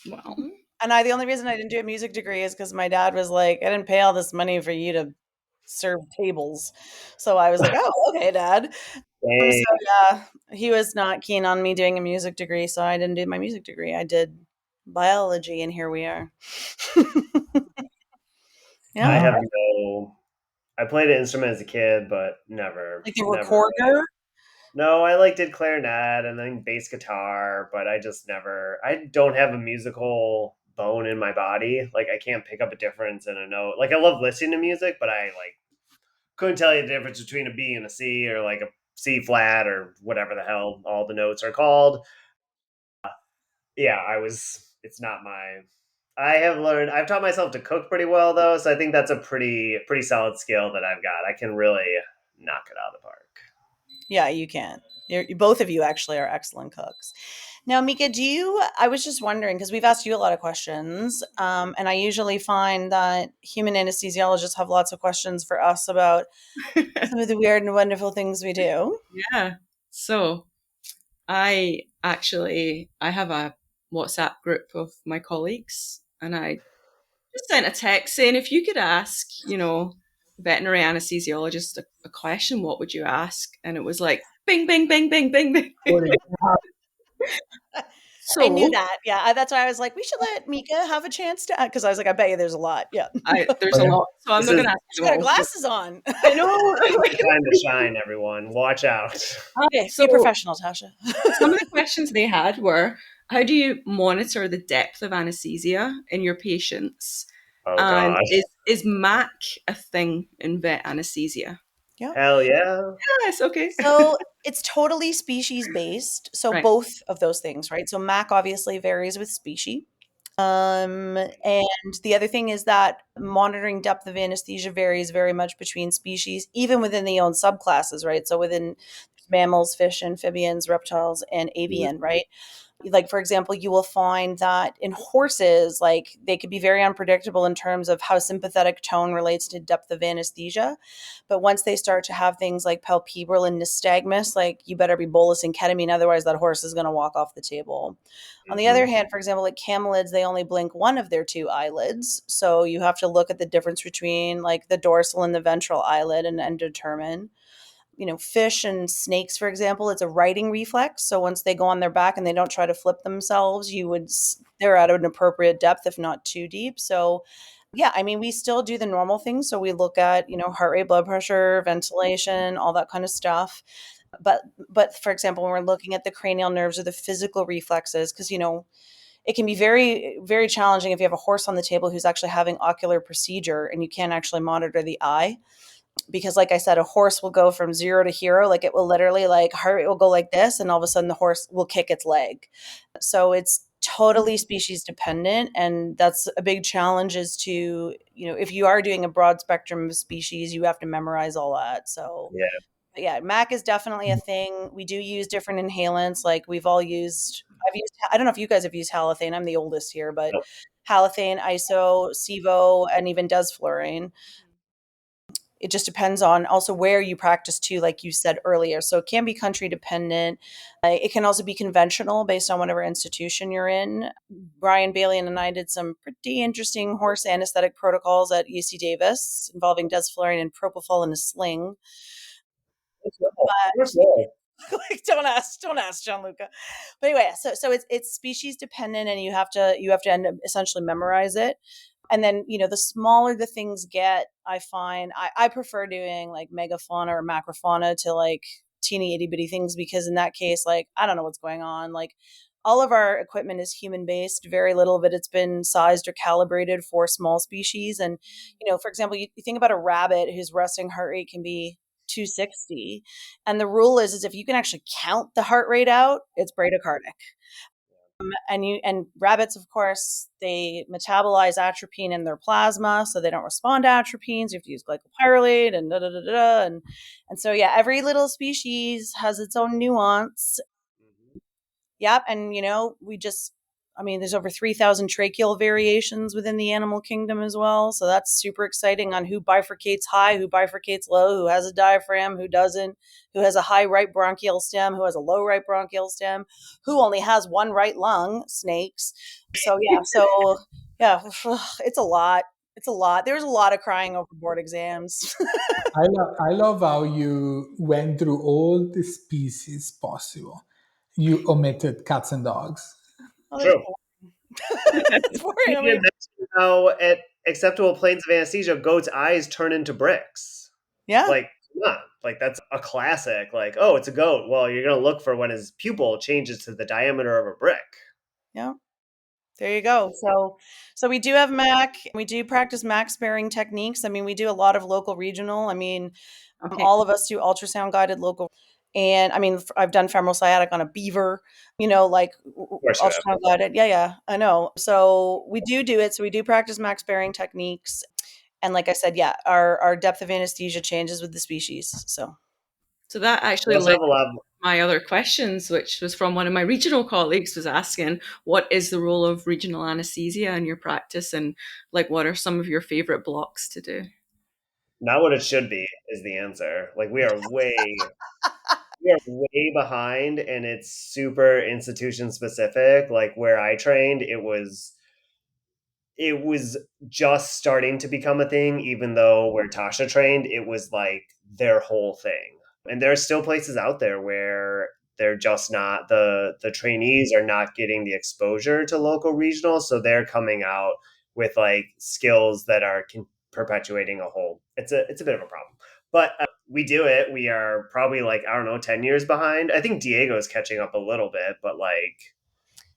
Speaker 2: Well,
Speaker 3: And the only reason I didn't do a music degree is because my dad was like, I didn't pay all this money for you to serve tables. So I was like, oh, okay, dad.
Speaker 4: Dang.
Speaker 3: So yeah, he was not keen on me doing a music degree, so I didn't do my music degree. I did biology, and here we are.
Speaker 4: I
Speaker 3: Yeah,
Speaker 4: have no. I played an instrument as a kid, but
Speaker 3: like the
Speaker 4: never.
Speaker 3: recorder.
Speaker 4: No, I like did clarinet and then bass guitar, but I just never. I don't have a musical bone in my body. Like I can't pick up a difference in a note. Like I love listening to music, but I like couldn't tell you the difference between a B and a C or like a C flat or whatever the hell all the notes are called. Yeah, I was. It's not my. I have learned. I've taught myself to cook pretty well though, so I think that's a pretty solid skill that I've got. I can really knock it out of the park.
Speaker 3: Yeah, you can. Both of you actually are excellent cooks. Now, Mika, I was just wondering, because we've asked you a lot of questions, and I usually find that human anesthesiologists have lots of questions for us about some of the weird and wonderful things we do.
Speaker 2: Yeah. So I have a WhatsApp group of my colleagues, and I just sent a text saying if you could ask, veterinary anesthesiologist a question, what would you ask? And it was like bing, bing, bing, bing, bing, bing.
Speaker 3: I knew
Speaker 2: So
Speaker 3: that. Yeah, that's why I was like, we should let Mika have a chance to, because I was like, I bet you there's a lot. Yeah.
Speaker 2: there's a lot. So I'm
Speaker 4: This
Speaker 2: not
Speaker 4: is
Speaker 2: going to ask
Speaker 3: She's
Speaker 2: you
Speaker 3: got her
Speaker 2: all.
Speaker 3: glasses on.
Speaker 2: I know.
Speaker 4: time to shine, everyone. Watch out.
Speaker 3: Okay,
Speaker 2: So
Speaker 3: be professional, Tasha.
Speaker 2: some of the questions they had were, how do you monitor the depth of anesthesia in your patients?
Speaker 4: Oh
Speaker 2: And
Speaker 4: gosh.
Speaker 2: is MAC a thing in vet anesthesia?
Speaker 3: Yeah.
Speaker 4: Hell yeah.
Speaker 2: Yes, okay.
Speaker 3: So it's totally species based. So
Speaker 2: Right.
Speaker 3: both of those things, right? So MAC obviously varies with species. And the other thing is that monitoring depth of anesthesia varies very much between species, even within the own subclasses, right? So within mammals, fish, amphibians, reptiles, and avian, right? Like, for example, you will find that in horses, like they could be very unpredictable in terms of how sympathetic tone relates to depth of anesthesia. But once they start to have things like palpebral and nystagmus, like you better be bolusing ketamine, otherwise that horse is going to walk off the table. On the other hand, for example, like camelids, they only blink one of their two eyelids. So you have to look at the difference between like the dorsal and the ventral eyelid and determine. Fish and snakes, for example, it's a righting reflex. So once they go on their back and they don't try to flip themselves, they're at an appropriate depth, if not too deep. So yeah, I mean, we still do the normal things. So we look at, heart rate, blood pressure, ventilation, all that kind of stuff. But for example, when we're looking at the cranial nerves or the physical reflexes, because, it can be very, very challenging if you have a horse on the table who's actually having ocular procedure and you can't actually monitor the eye. Because like I said, a horse will go from 0 to hero. Like it will literally, like heart rate will go like this, and all of a sudden the horse will kick its leg. So it's totally species dependent. And that's a big challenge, is to, if you are doing a broad spectrum of species, you have to memorize all that. So
Speaker 4: Yeah.
Speaker 3: yeah, MAC is definitely a thing. We do use different inhalants. Like I don't know if you guys have used halothane. I'm the oldest here, but
Speaker 4: Nope.
Speaker 3: halothane, iso, Sevo, and even desflurane. It just depends on also where you practice too, like you said earlier. So it can be country dependent. It can also be conventional based on whatever institution you're in. Brian Bailey and I did some pretty interesting horse anesthetic protocols at UC Davis involving desflurane and propofol in a sling. But like, don't ask Gianluca. But anyway, so it's species dependent, and you have to end up essentially memorize it. And then, the smaller the things get, I find I prefer doing like megafauna or macrofauna to like teeny itty bitty things, because in that case, like, I don't know what's going on. Like, all of our equipment is human based. Very little of it's been sized or calibrated for small species. And, for example, you think about a rabbit whose resting heart rate can be 260. And the rule is if you can actually count the heart rate out, it's bradycardic. And rabbits, of course, they metabolize atropine in their plasma, so they don't respond to atropines. You have to use glycopyrrolate and da da da da. And so yeah, every little species has its own nuance. Yep, and there's over 3,000 tracheal variations within the animal kingdom as well. So that's super exciting on who bifurcates high, who bifurcates low, who has a diaphragm, who doesn't, who has a high right bronchial stem, who has a low right bronchial stem, who only has one right lung, snakes. So yeah, it's a lot. It's a lot. There's a lot of crying over board exams.
Speaker 1: I love how you went through all the species possible. You omitted cats and dogs.
Speaker 3: Oh, that's
Speaker 4: True.
Speaker 3: boring. That's boring.
Speaker 4: You
Speaker 3: I mean,
Speaker 4: didn't mention how at acceptable planes of anesthesia, goats' eyes turn into bricks.
Speaker 3: yeah,
Speaker 4: Like, come on. Like, that's a classic. Like, oh, it's a goat. Well, you're going to look for when his pupil changes to the diameter of a brick.
Speaker 3: yeah. There you go. So we do have MAC. We do practice MAC sparing techniques. I mean, we do a lot of local regional. I mean,
Speaker 2: Okay.
Speaker 3: all of us do ultrasound guided local. And I mean, I've done femoral sciatic on a beaver, like
Speaker 4: Of course you have.
Speaker 3: ultrasound guided. Yeah, yeah, I know. So we do it. So we do practice MAC sparing techniques. And like I said, yeah, our depth of anesthesia changes with the species.
Speaker 2: So that
Speaker 4: We
Speaker 2: actually
Speaker 4: also
Speaker 2: led
Speaker 4: have a lot of,
Speaker 2: my other questions, which was from one of my regional colleagues, was asking, what is the role of regional anesthesia in your practice, and like, what are some of your favorite blocks to do?
Speaker 4: not what it should be is the answer. Like, we are way behind, and it's super institution specific. Like, where I trained, it was just starting to become a thing, even though where Tasha trained, it was like their whole thing. And there are still places out there where they're just not the trainees are not getting the exposure to local regional, so they're coming out with like skills that are perpetuating a whole. It's a bit of a problem, but we do it. We are probably like, I don't know, 10 years behind. I think Diego's catching up a little bit, but like,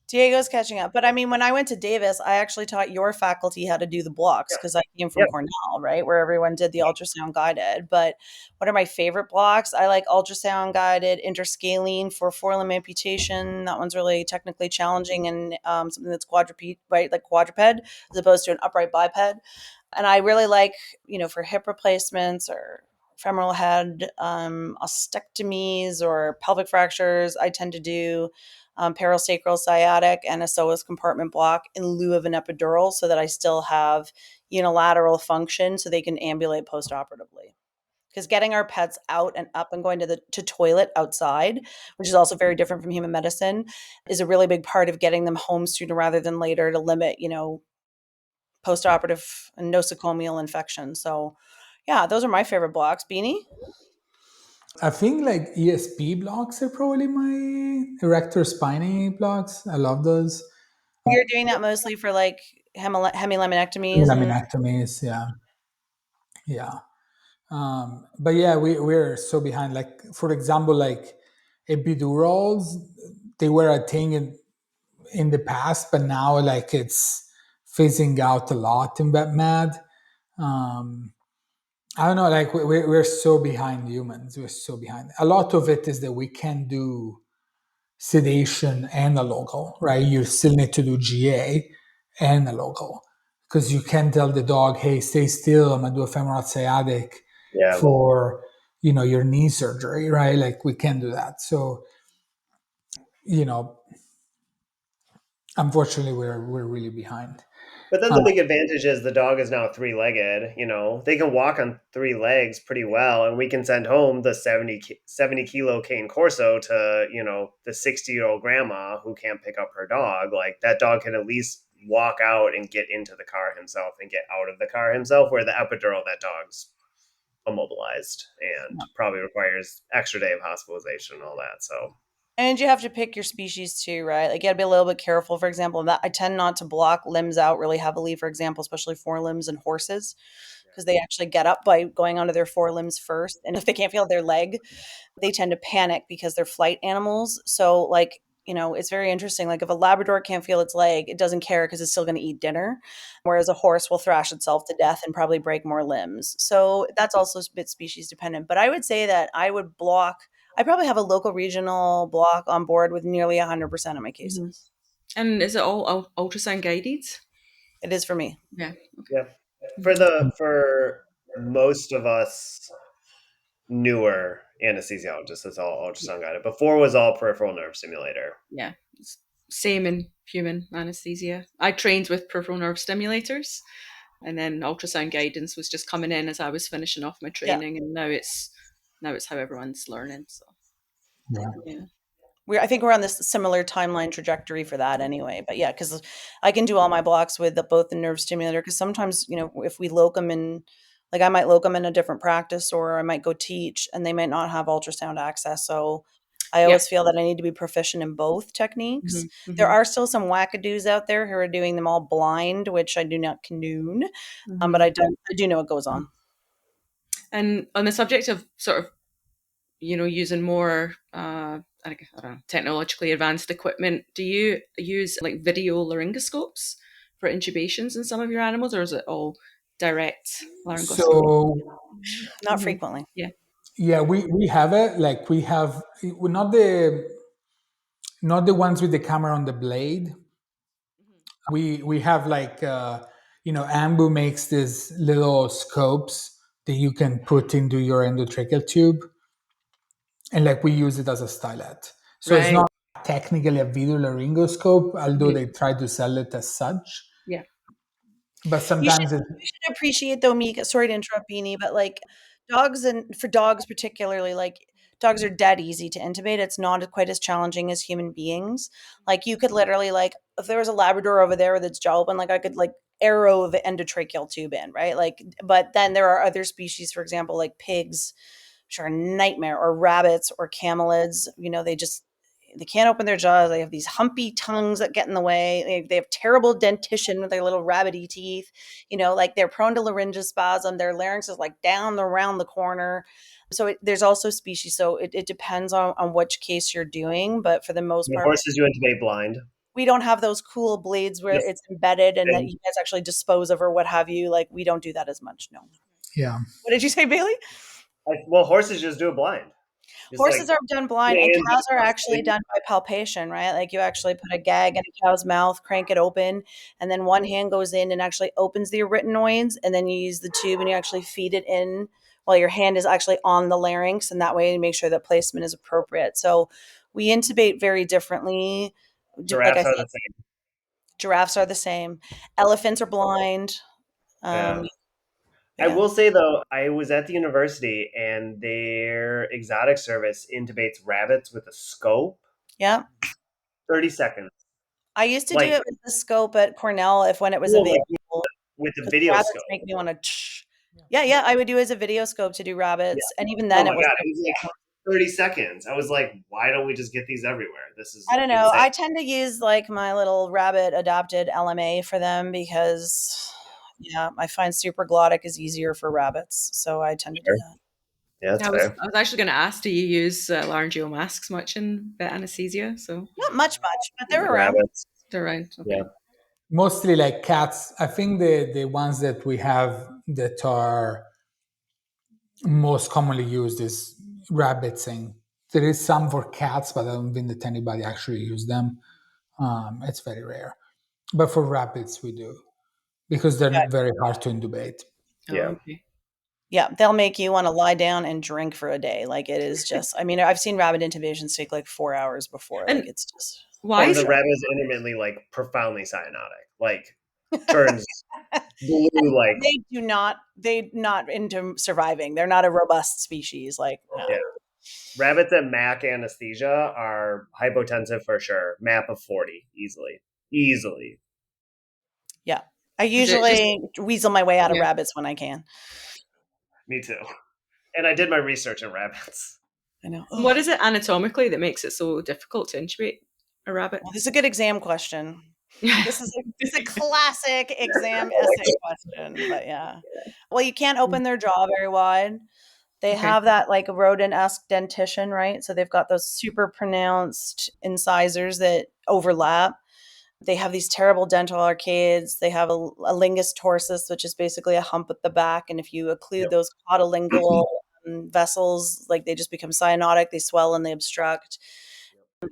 Speaker 3: Diego's catching up. But I mean, when I went to Davis, I actually taught your faculty how to do the blocks
Speaker 4: yeah,
Speaker 3: because I came from
Speaker 4: yeah,
Speaker 3: Cornell, right? Where everyone did the ultrasound guided. But what are my favorite blocks? I like ultrasound guided interscalene for forelimb amputation. That one's really technically challenging and something that's quadruped, right? Like quadruped as opposed to an upright biped. And I really like, for hip replacements or femoral head ostectomies or pelvic fractures, I tend to do parasacral sciatic and a psoas compartment block in lieu of an epidural so that I still have unilateral function so they can ambulate postoperatively. Because getting our pets out and up and going to toilet outside, which is also very different from human medicine, is a really big part of getting them home sooner rather than later to limit, postoperative and nosocomial infection. So, yeah, those are my favorite blocks. Beanie?
Speaker 1: I think like ESP blocks are probably my erector spinae blocks. I love those.
Speaker 3: You're doing that mostly for like hemilaminectomies and
Speaker 1: Laminectomies, yeah, yeah. But yeah, we're so behind. Like for example, like epidurals, they were a thing in the past, but now like it's phasing out a lot in vet med. Um, I don't know, like we're so behind humans. We're so behind. A lot of it is that we can do sedation and a local, right? You still need to do GA and a local because you can tell the dog, hey, stay still. I'm gonna do a femoral sciatic
Speaker 4: yeah.
Speaker 1: for your knee surgery, right? Like we can do that. So you know, unfortunately, we're really behind.
Speaker 4: But then the big advantage is the dog is now three-legged. They can walk on three legs pretty well, and we can send home the 70 kilo cane corso to, the 60-year-old grandma who can't pick up her dog. Like that dog can at least walk out and get into the car himself and get out of the car himself, where the epidural, that dog's immobilized and probably requires extra day of hospitalization and all that. So
Speaker 3: And you have to pick your species too, right? Like you gotta be a little bit careful. For example, that I tend not to block limbs out really heavily, for example, especially forelimbs and horses, because they actually get up by going onto their forelimbs first. And if they can't feel their leg, they tend to panic because they're flight animals. So like, it's very interesting. Like if a Labrador can't feel its leg, it doesn't care because it's still going to eat dinner. Whereas a horse will thrash itself to death and probably break more limbs. So that's also a bit species dependent. But I would say that I probably have a local regional block on board with nearly 100% of my cases.
Speaker 2: Mm-hmm. And is it all ultrasound guided?
Speaker 3: It is for me.
Speaker 2: Yeah. Okay.
Speaker 4: yeah, for most of us newer anesthesiologists, it's all ultrasound guided. Before was all peripheral nerve stimulator.
Speaker 2: Yeah. It's same in human anesthesia. I trained with peripheral nerve stimulators, and then ultrasound guidance was just coming in as I was finishing off my training, and now it's how everyone's learning. So
Speaker 1: Yeah.
Speaker 2: yeah.
Speaker 3: I think we're on this similar timeline trajectory for that anyway. But yeah, because I can do all my blocks with both the nerve stimulator. Because sometimes, if we locum in, like I might locum in a different practice, or I might go teach, and they might not have ultrasound access. So I
Speaker 2: Yeah.
Speaker 3: always feel that I need to be proficient in both techniques.
Speaker 2: Mm-hmm.
Speaker 3: There are still some wackadoos out there who are doing them all blind, which I do not condone.
Speaker 2: Mm-hmm.
Speaker 3: But I do know what goes on.
Speaker 2: And on the subject of sort of, using more, I don't know, technologically advanced equipment, do you use like video laryngoscopes for intubations in some of your animals, or is it all direct laryngoscopy?
Speaker 1: So
Speaker 3: Not frequently.
Speaker 2: Yeah.
Speaker 1: yeah, we have it. Like we're not the ones with the camera on the blade. We have like Ambu makes these little scopes that you can put into your endotracheal tube, and like we use it as a stylet. So it's
Speaker 2: Right.
Speaker 1: not technically a video laryngoscope, although
Speaker 2: Mhm.
Speaker 1: they try to sell it as such.
Speaker 2: Yeah.
Speaker 1: But sometimes it's
Speaker 3: You should appreciate though, Mika. Sorry to interrupt, Beanie, but like dogs, and for dogs particularly, like dogs are dead easy to intubate. It's not quite as challenging as human beings. Like you could literally, like, if there was a Labrador over there with its jaw open, like I could like arrow the endotracheal tube in, right? Like, but then there are other species, for example, like pigs, which are a nightmare, or rabbits or camelids. They can't open their jaws. They have these humpy tongues that get in the way. They have terrible dentition with their little rabbity teeth. Like they're prone to laryngospasm. Their larynx is like down around the corner. So there's also species. So it depends on which case you're doing. But for the most
Speaker 4: The
Speaker 3: part,
Speaker 4: horses you intubate blind.
Speaker 3: we don't have those cool blades where
Speaker 4: Yes.
Speaker 3: it's embedded and that
Speaker 4: And
Speaker 3: you guys actually dispose of or what have you. Like we don't do that as much. No.
Speaker 1: yeah.
Speaker 3: What did you say, Bailey?
Speaker 4: horses just do it blind. Just
Speaker 3: Horses
Speaker 4: like
Speaker 3: are done blind, and cows are actually done by palpation, right? Like you actually put a gag in a cow's mouth, crank it open, and then one hand goes in and actually opens the arytenoids, and then you use the tube and you actually feed it in while your hand is actually on the larynx, and that way you make sure that placement is appropriate. So we intubate very differently. Like I
Speaker 4: giraffes are
Speaker 3: said,
Speaker 4: the same.
Speaker 3: giraffes are the same. Elephants are blind.
Speaker 4: Yeah. I
Speaker 3: Yeah.
Speaker 4: will say though, I was at the university and their exotic service intubates rabbits with a scope.
Speaker 3: Yeah.
Speaker 4: 30 seconds.
Speaker 3: I used to do
Speaker 4: Like,
Speaker 3: it with the scope at Cornell when it was
Speaker 4: well, like
Speaker 3: available.
Speaker 4: with the
Speaker 3: Because
Speaker 4: video
Speaker 3: rabbits
Speaker 4: scope.
Speaker 3: make me want to. Yeah, I would do as a video scope to do
Speaker 4: Yeah.
Speaker 3: rabbits, and even
Speaker 4: Oh
Speaker 3: then
Speaker 4: my
Speaker 3: it was.
Speaker 4: god, it was like 30 seconds. I was like, why don't we just get these everywhere? This is
Speaker 3: I don't know.
Speaker 4: insane.
Speaker 3: I tend to use like my little rabbit adapted LMA for them because, yeah, I find supraglottic is easier for rabbits, so I tend to do that.
Speaker 4: Yeah, that's
Speaker 2: I
Speaker 4: fair.
Speaker 2: was actually going to ask, do you use laryngeal masks much in vet anesthesia? So
Speaker 3: Not much, but they're around.
Speaker 4: Rabbits.
Speaker 2: they're around. Okay.
Speaker 4: Yeah.
Speaker 1: Mostly like cats. I think the ones that we have that are most commonly used is rabbits, and there is some for cats, but I don't think that anybody actually use them. It's very rare. But for rabbits, we do because they're very hard to intubate.
Speaker 2: Oh,
Speaker 4: Yeah.
Speaker 2: okay.
Speaker 3: Yeah, they'll make you want to lie down and drink for a day. Like it is just. I mean, I've seen rabbit intubations take like 4 hours before.
Speaker 2: And
Speaker 3: Like it's just.
Speaker 2: why
Speaker 4: Or
Speaker 2: is
Speaker 4: the
Speaker 2: it?
Speaker 4: rabbit is intermittently like profoundly cyanotic. Like turns blue like
Speaker 3: They not into surviving. They're not a robust species. Like no.
Speaker 4: yeah. Rabbits at MAC anesthesia are hypotensive for sure. MAP of 40 easily. Easily.
Speaker 3: Yeah. I
Speaker 2: Is it just?
Speaker 3: usually weasel my way out of
Speaker 2: Yeah.
Speaker 3: rabbits when I can.
Speaker 4: Me too. And I did my research in rabbits.
Speaker 3: I know.
Speaker 2: What is it anatomically that makes it so difficult to intubate a rabbit?
Speaker 3: Well, this is a good exam question. This is a classic exam essay question, but yeah. Well, you can't open their jaw very wide. They
Speaker 2: Okay.
Speaker 3: have that like rodent-esque dentition, right? So they've got those super pronounced incisors that overlap. They have these terrible dental arcades. They have a lingus torsus, which is basically a hump at the back. And if you occlude
Speaker 4: Yep.
Speaker 3: those caudolingual vessels, like they just become cyanotic, they swell and they obstruct.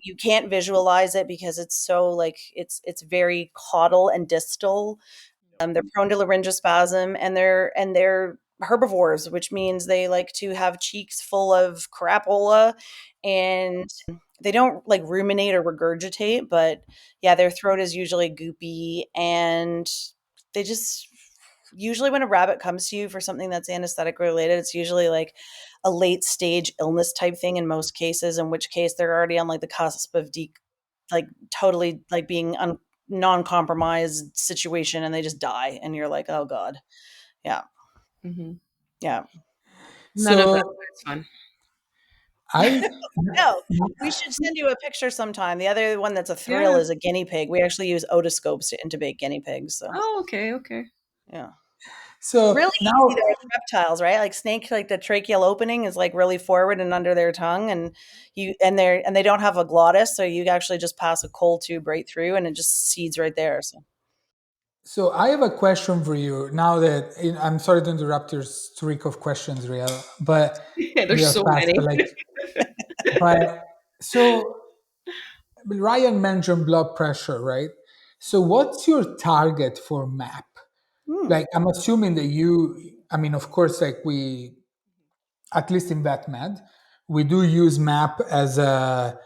Speaker 3: You can't visualize it because it's so like it's very caudal and distal. They're prone to laryngospasm, and they're herbivores, which means they like to have cheeks full of crapola, and they don't like ruminate or regurgitate, but yeah, their throat is usually goopy, and they just usually when a rabbit comes to you for something that's anesthetic related, it's usually like a late stage illness type thing in most cases, in which case they're already on like the cusp of like totally like being non-compromised situation, and they just die, and you're like, oh god. Yeah.
Speaker 2: Hmm.
Speaker 3: Yeah.
Speaker 2: None of that
Speaker 1: So
Speaker 2: is fun.
Speaker 1: I,
Speaker 3: No, we should send you a picture sometime. The other one that's a thrill
Speaker 2: Yeah.
Speaker 3: is a guinea pig. We actually use otoscopes to intubate guinea pigs. So
Speaker 2: Oh, okay, okay.
Speaker 3: yeah.
Speaker 1: so
Speaker 3: Really
Speaker 1: now,
Speaker 3: easy though with reptiles, right? Like snake, like the tracheal opening is like really forward and under their tongue, and they don't have a glottis, so you actually just pass a cold tube right through, and it just seeds right there. So
Speaker 1: so I have a question for you now that I'm sorry to interrupt your streak of questions, Riel, but we
Speaker 2: There's
Speaker 1: are
Speaker 2: so
Speaker 1: fast.
Speaker 2: many.
Speaker 1: But so Ryan mentioned blood pressure, right? So what's your target for MAP?
Speaker 3: hmm.
Speaker 1: Like I'm assuming that I mean, of course, like we, at least in VetMed, we do use MAP as a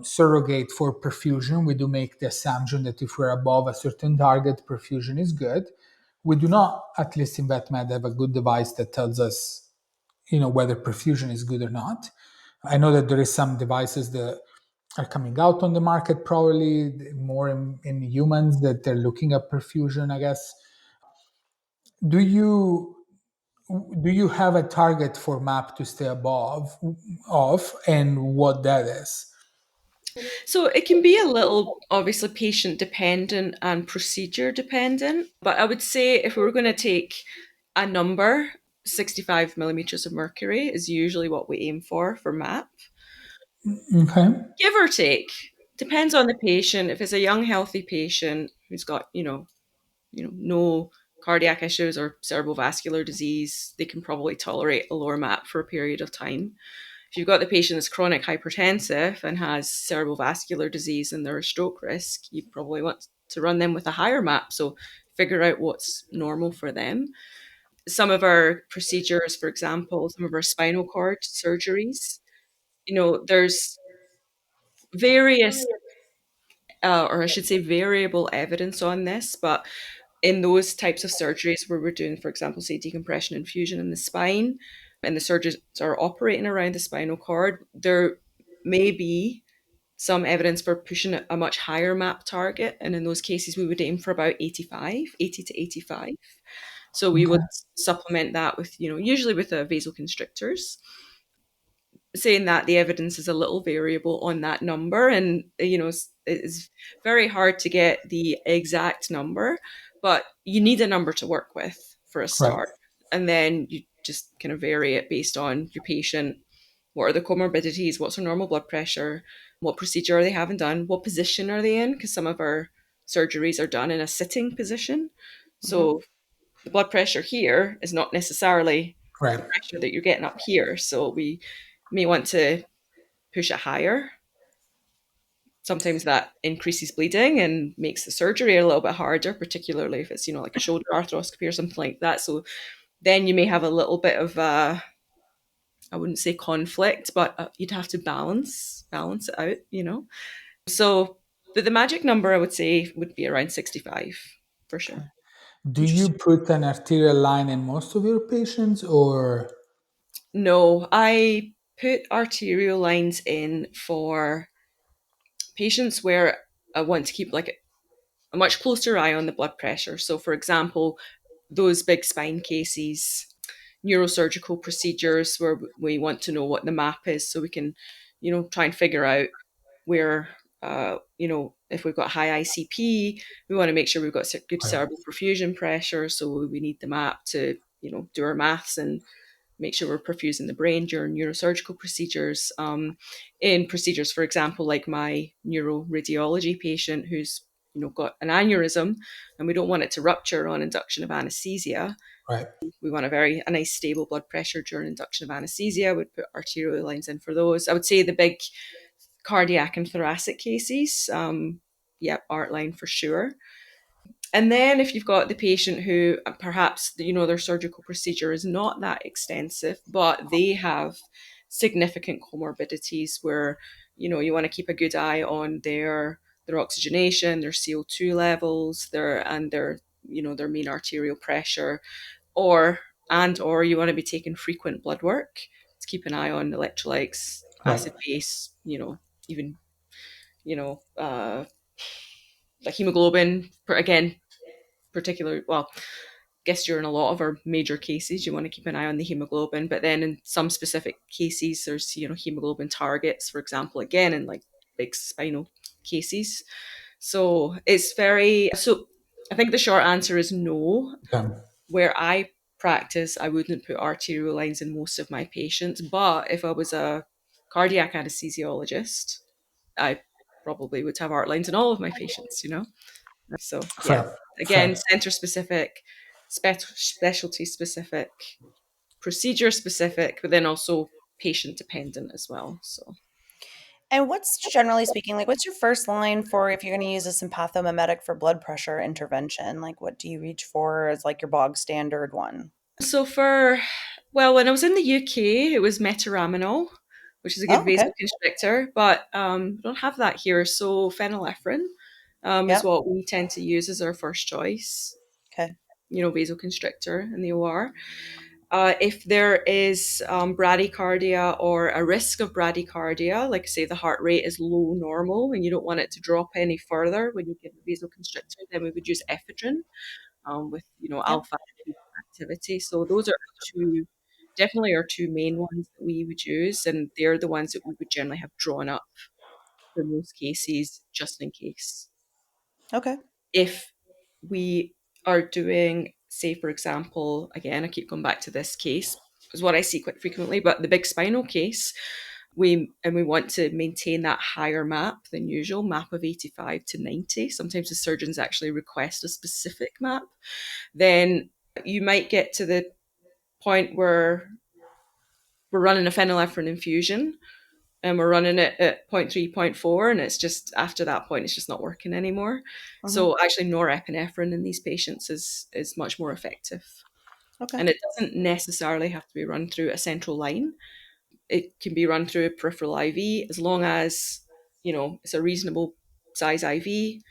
Speaker 1: surrogate for perfusion. We do make the assumption that if we're above a certain target, perfusion is good. We do not, at least in VetMed, have a good device that tells us, whether perfusion is good or not. I know that there is some devices that are coming out on the market, probably more in humans, that they're looking at perfusion, I guess. Do you do you have a target for MAP to stay above of, and what that is?
Speaker 2: So it can be a little obviously patient dependent and procedure dependent, but I would say if we were going to take a number, 65 millimeters of mercury is usually what we aim for MAP.
Speaker 1: Okay.
Speaker 2: Give or take. Depends on the patient. If it's a young, healthy patient who's got, no cardiac issues or cerebral vascular disease, they can probably tolerate a lower MAP for a period of time. If you've got the patient that's chronic hypertensive and has cerebral vascular disease and they're a stroke risk, you probably want to run them with a higher MAP. So figure out what's normal for them. Some of our procedures, for example, some of our spinal cord surgeries, there's various, or I should say, variable evidence on this, but in those types of surgeries where we're doing, for example, say decompression and fusion in the spine, and the surgeons are operating around the spinal cord, there may be some evidence for pushing a much higher MAP target. And in those cases, we would aim for about 85, 80 to 85. So we would
Speaker 1: Okay.
Speaker 2: supplement that with, usually with vasoconstrictors, saying that the evidence is a little variable on that number, and it's very hard to get the exact number, but you need a number to work with for a
Speaker 1: Right.
Speaker 2: start, and then you just kind of vary it based on your patient. What are the comorbidities? What's their normal blood pressure? What procedure are they having done? What position are they in? Because some of our surgeries are done in a sitting position,
Speaker 3: Mhm.
Speaker 2: so the blood pressure here is not necessarily the
Speaker 1: Right.
Speaker 2: pressure that you're getting up here. So we may want to push it higher. Sometimes that increases bleeding and makes the surgery a little bit harder, particularly if it's, like a shoulder arthroscopy or something like that. So then you may have a little bit of, I wouldn't say conflict, but you'd have to balance it out. So the magic number I would say would be around 65 for sure.
Speaker 1: Do you
Speaker 3: Interesting.
Speaker 1: put an arterial line in most of your patients, or?
Speaker 2: No, I put arterial lines in for patients where I want to keep like a much closer eye on the blood pressure. So, for example, those big spine cases, neurosurgical procedures where we want to know what the MAP is so we can, try and figure out where, if we've got high ICP, we want to make sure we've got good
Speaker 1: Right.
Speaker 2: cerebral perfusion pressure. So we need the MAP to, do our maths and make sure we're perfusing the brain during neurosurgical procedures. In procedures, for example, like my neuroradiology patient who's got an aneurysm, and we don't want it to rupture on induction of anesthesia.
Speaker 1: Right.
Speaker 2: We want a nice stable blood pressure during induction of anesthesia. We'd put arterial lines in for those. I would say the big cardiac and thoracic cases, art line for sure. And then if you've got the patient who perhaps, their surgical procedure is not that extensive, but they have significant comorbidities where, you want to keep a good eye on their oxygenation, their CO2 levels, their mean arterial pressure, or and or you want to be taking frequent blood work to keep an eye on electrolytes, acid base, even, like hemoglobin, again, particular, well, guess during a lot of our major cases, you want to keep an eye on the hemoglobin. But then in some specific cases, there's, hemoglobin targets, for example, again, in like big spinal cases. So I think the short answer is no.
Speaker 1: Yeah.
Speaker 2: Where I practice, I wouldn't put arterial lines in most of my patients. But if I was a cardiac anesthesiologist, I probably would have art lines in all of my patients, So, yeah,
Speaker 1: Fair.
Speaker 2: again,
Speaker 1: Fair.
Speaker 2: center specific, specialty specific, procedure specific, but then also patient dependent as well. So,
Speaker 3: And what's, generally speaking, like, what's your first line for if you're going to use a sympathomimetic for blood pressure intervention? Like, what do you reach for as like your bog standard one?
Speaker 2: when I was in the UK, it was metaraminol, which is a good
Speaker 3: Oh, okay.
Speaker 2: vasoconstrictor, but we don't have that here. So phenylephrine is
Speaker 3: Yep.
Speaker 2: what we tend to use as our first choice,
Speaker 3: Okay.
Speaker 2: vasoconstrictor in the OR. If there is bradycardia or a risk of bradycardia, like say the heart rate is low normal and you don't want it to drop any further when you give a vasoconstrictor, then we would use ephedrine with
Speaker 3: Yep.
Speaker 2: alpha activity. So those are definitely our two main ones that we would use, and they're the ones that we would generally have drawn up for most cases, just in case.
Speaker 3: Okay.
Speaker 2: If we are doing, say, for example, again, I keep going back to this case, is what I see quite frequently, but the big spinal case, we want to maintain that higher map than usual, map of 85 to 90. Sometimes the surgeons actually request a specific map. Then you might get to the point where we're running a phenylephrine infusion and we're running it at 0.3, 0.4, and it's just after that point, it's just not working anymore.
Speaker 3: Mm-hmm.
Speaker 2: So actually norepinephrine in these patients is much more effective.
Speaker 3: Okay.
Speaker 2: And it doesn't necessarily have to be run through a central line. It can be run through a peripheral IV as long as, it's a reasonable size IV,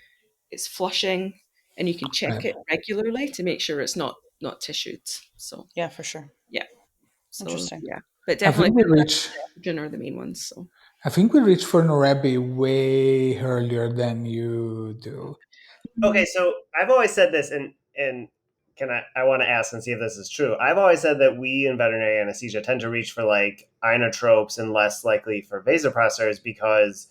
Speaker 2: it's flushing, and you can check it regularly to make sure it's not tissued. So
Speaker 3: yeah, for sure.
Speaker 2: yeah. So
Speaker 3: Interesting.
Speaker 2: yeah. But
Speaker 1: I think
Speaker 2: definitely
Speaker 1: we reach.
Speaker 2: are the main ones. So
Speaker 1: I think we reach for Norebi way earlier than you do.
Speaker 4: Okay, so I've always said this, and I want to ask and see if this is true. I've always said that we in veterinary anesthesia tend to reach for like inotropes and less likely for vasopressors because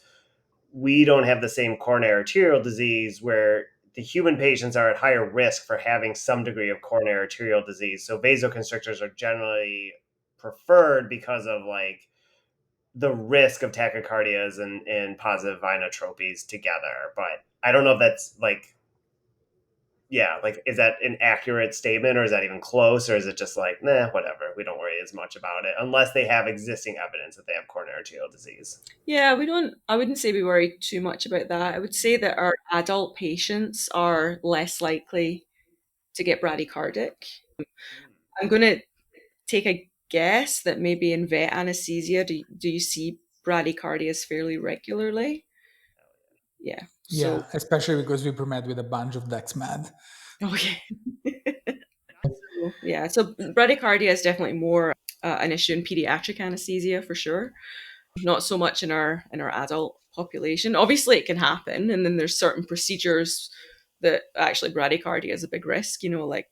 Speaker 4: we don't have the same coronary arterial disease where the human patients are at higher risk for having some degree of coronary arterial disease. So vasoconstrictors are generally preferred because of like the risk of tachycardias and positive inotropies together. But I don't know if that's like, yeah, like, is that an accurate statement or is that even close? Or is it just like, nah, whatever. We don't worry as much about it unless they have existing evidence that they have coronary arterial disease.
Speaker 2: yeah, I wouldn't say we worry too much about that. I would say that our adult patients are less likely to get bradycardic. I'm going to take a guess that maybe in vet anesthesia, do you see bradycardias fairly regularly? Yeah.
Speaker 1: Yeah,
Speaker 2: So,
Speaker 1: especially because we pre-med with a bunch of Dexmed.
Speaker 2: okay. Yeah. So bradycardia is definitely more an issue in pediatric anesthesia for sure. Not so much in our adult population. Obviously, it can happen, and then there's certain procedures that actually bradycardia is a big risk. Like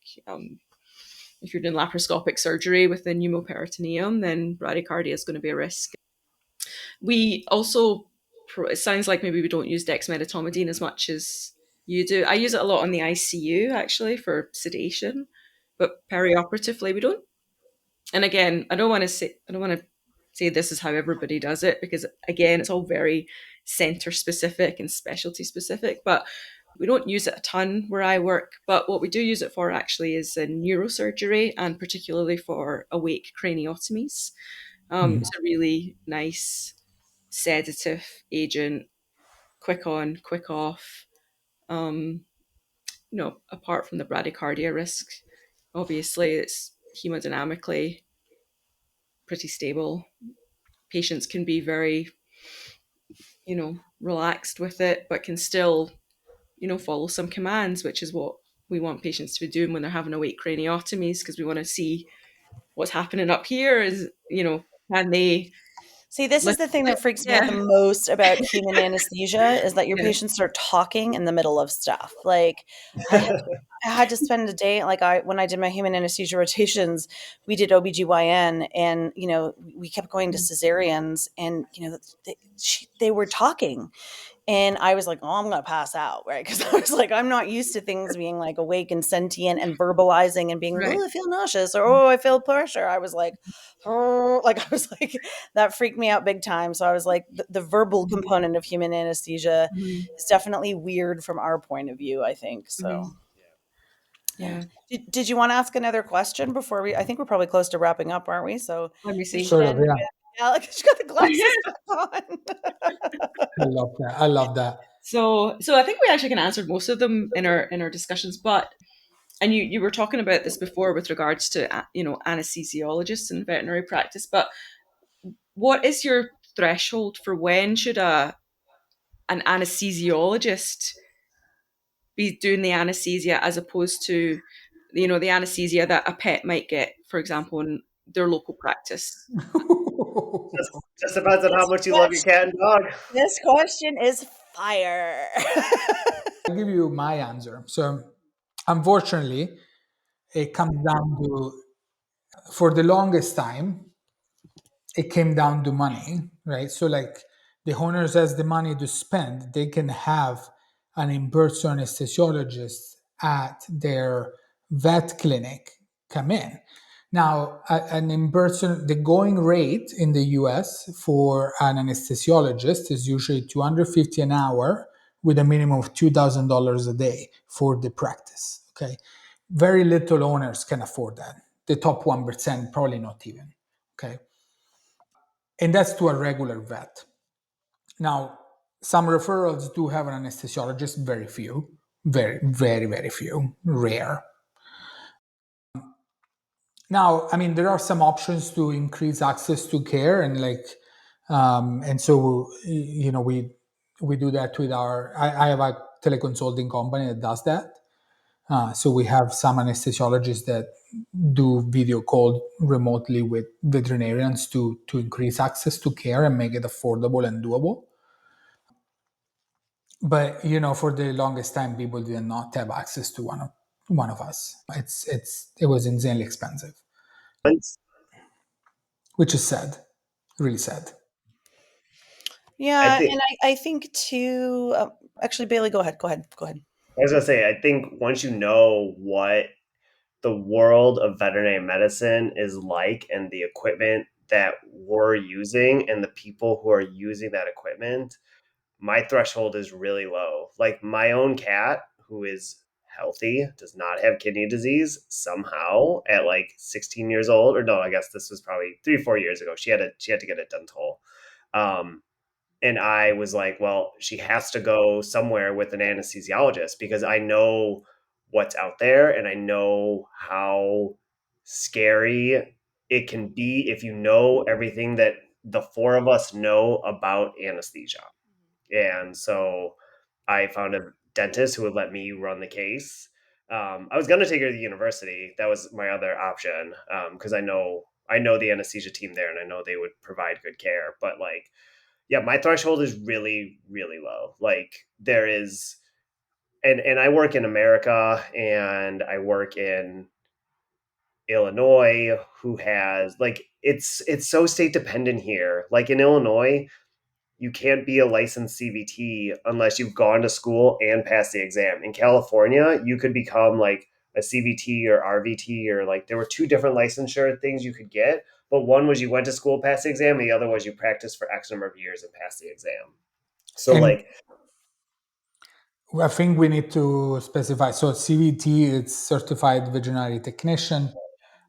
Speaker 2: if you're doing laparoscopic surgery with the pneumoperitoneum, then bradycardia is going to be a risk. We also, it sounds like maybe we don't use dexmedetomidine as much as you do. I use it a lot on the ICU actually for sedation, but perioperatively we don't. And again, I don't want to say this is how everybody does it because again, it's all very center specific and specialty specific, but we don't use it a ton where I work. But what we do use it for actually is in neurosurgery and particularly for awake craniotomies. It's a really nice sedative agent, quick on, quick off. Apart from the bradycardia risk, obviously it's hemodynamically pretty stable. Patients can be very, relaxed with it, but can still, follow some commands, which is what we want patients to be doing when they're having awake craniotomies, because we want to see what's happening up here? Is, can they
Speaker 3: See, this is the thing that freaks me out the
Speaker 2: Yeah.
Speaker 3: most about human anesthesia is that your
Speaker 2: Yeah.
Speaker 3: patients start talking in the middle of stuff. Like I had to spend a day, like when I did my human anesthesia rotations, we did OBGYN and, we kept going to cesareans and, they were talking. And I was like, oh, I'm going to pass out, right? Because I was like, I'm not used to things being like awake and sentient and verbalizing and being like,
Speaker 2: Right.
Speaker 3: oh, I feel nauseous or, oh, I feel pressure. I was like, oh, like, I was like, that freaked me out big time. So I was like, the verbal component of human anesthesia
Speaker 2: Mhm.
Speaker 3: is definitely weird from our point of view, I think. So,
Speaker 2: Mhm. Yeah.
Speaker 3: did you want to ask another question before I think we're probably close to wrapping up, aren't we? So
Speaker 2: Let me
Speaker 3: we
Speaker 2: see.
Speaker 3: should
Speaker 1: Sort of,
Speaker 3: end
Speaker 1: yeah.
Speaker 3: with Alex. She's got the glasses back on.
Speaker 1: I love that. I love that.
Speaker 2: So I think we actually can answer most of them in our discussions, but and you were talking about this before with regards to anesthesiologists in veterinary practice, but what is your threshold for when should an anesthesiologist be doing the anesthesia as opposed to the anesthesia that a pet might get, for example, in their local practice?
Speaker 4: Just depends on how much you love your cat and dog.
Speaker 3: This question is fire.
Speaker 1: I'll give you my answer. So, unfortunately, it comes down to, for the longest time, it came down to money, right? So, like, the owners has the money to spend, they can have an in-person anesthesiologist at their vet clinic come in. Now, an in-person, the going rate in the US for an anesthesiologist is usually $250 an hour with a minimum of $2,000 a day for the practice. Okay. Very little owners can afford that. The top 1%, probably not even. Okay. And that's to a regular vet. Now, some referrals do have an anesthesiologist, very few, very, very, very few, rare. Now, I mean, there are some options to increase access to care, and and so we do that with our. I have a teleconsulting company that does that. So we have some anesthesiologists that do video call remotely with veterinarians to increase access to care and make it affordable and doable. But for the longest time, people did not have access to one of us. It was insanely expensive, which is sad, really sad.
Speaker 4: I
Speaker 3: Yeah,
Speaker 4: think
Speaker 3: and I think too. Actually, Bailey, go ahead. Go ahead. Go ahead.
Speaker 4: I was gonna say, I think once you know what the world of veterinary medicine is like and the equipment that we're using and the people who are using that equipment, my threshold is really low. Like my own cat, who is healthy, does not have kidney disease, somehow at like 16 years old, or no, I guess this was probably 3 or 4 years ago. She had to get a dental. Um, and I was like, well, she has to go somewhere with an anesthesiologist because I know what's out there and I know how scary it can be if you know everything that the four of us know about anesthesia. And so I found a dentist who would let me run the case. I was going to take her to the university. That was my other option because I know the anesthesia team there and I know they would provide good care. But like, yeah, my threshold is really, really low. Like there is, and I work in America and I work in Illinois, who has like it's so state dependent here. Like in Illinois, you can't be a licensed CVT unless you've gone to school and passed the exam. In California, you could become like a CVT or RVT, or like there were two different licensure things you could get. But one was you went to school, passed the exam, and the other was you practiced for X number of years and passed the exam. So
Speaker 1: And
Speaker 4: like,
Speaker 1: I think we need to specify. So CVT is certified veterinary technician.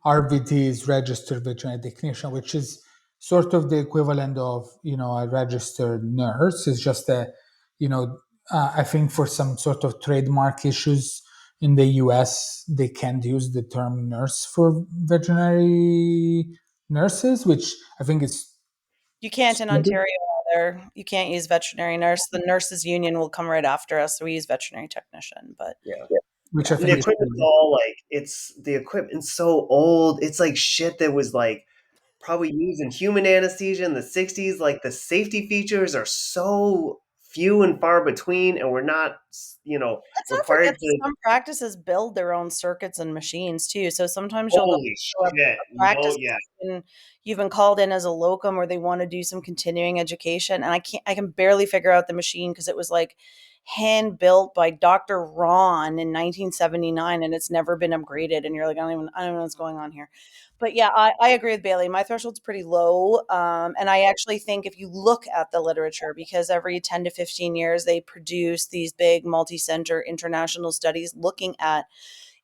Speaker 1: RVT is registered veterinary technician, which is sort of the equivalent of a registered nurse. It's just I think for some sort of trademark issues in the US, they can't use the term nurse for veterinary nurses, which I think is
Speaker 3: You can't in
Speaker 1: stupid.
Speaker 3: Ontario either. You can't use veterinary nurse. The nurses union will come right after us, so we use veterinary technician. But
Speaker 4: yeah.
Speaker 1: which I
Speaker 4: And the
Speaker 1: think is
Speaker 4: equipment's
Speaker 1: silly.
Speaker 4: all like, the equipment's so old. It's like shit that was like probably used in human anesthesia in the 60s. Like the safety features are so few and far between, and we're not,
Speaker 3: Let's not
Speaker 4: required
Speaker 3: forget that
Speaker 4: to.
Speaker 3: some practices build their own circuits and machines too. So sometimes you'll go
Speaker 4: Holy
Speaker 3: to a
Speaker 4: shit. No,
Speaker 3: practice
Speaker 4: yeah.
Speaker 3: and you've been called in as a locum or they want to do some continuing education. And I can barely figure out the machine because it was like hand built by Dr. Ron in 1979 and it's never been upgraded. And you're like, I don't know what's going on here. But yeah, I agree with Bailey. My threshold's pretty low. And I actually think if you look at the literature, because every 10 to 15 years they produce these big multi-center international studies looking at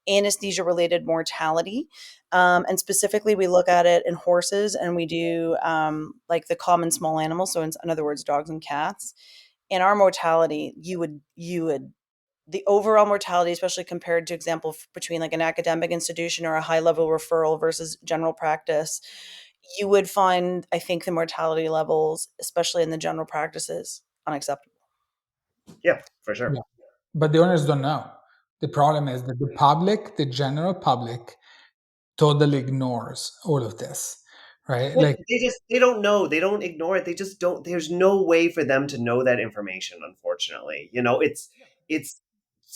Speaker 3: anesthesia related mortality. And specifically, we look at it in horses and we do like the common small animals. So, in other words, dogs and cats. In our mortality, you would the overall mortality, especially compared to example between like an academic institution or a high level referral versus general practice, you would find, I think, the mortality levels, especially in the general practices, unacceptable.
Speaker 4: Yeah, for sure.
Speaker 1: Yeah. But the owners don't know. The problem is that the public, the general public, totally ignores all of this, right?
Speaker 4: But
Speaker 1: Like,
Speaker 4: they don't know. They don't ignore it. They just don't. There's no way for them to know that information. Unfortunately, it's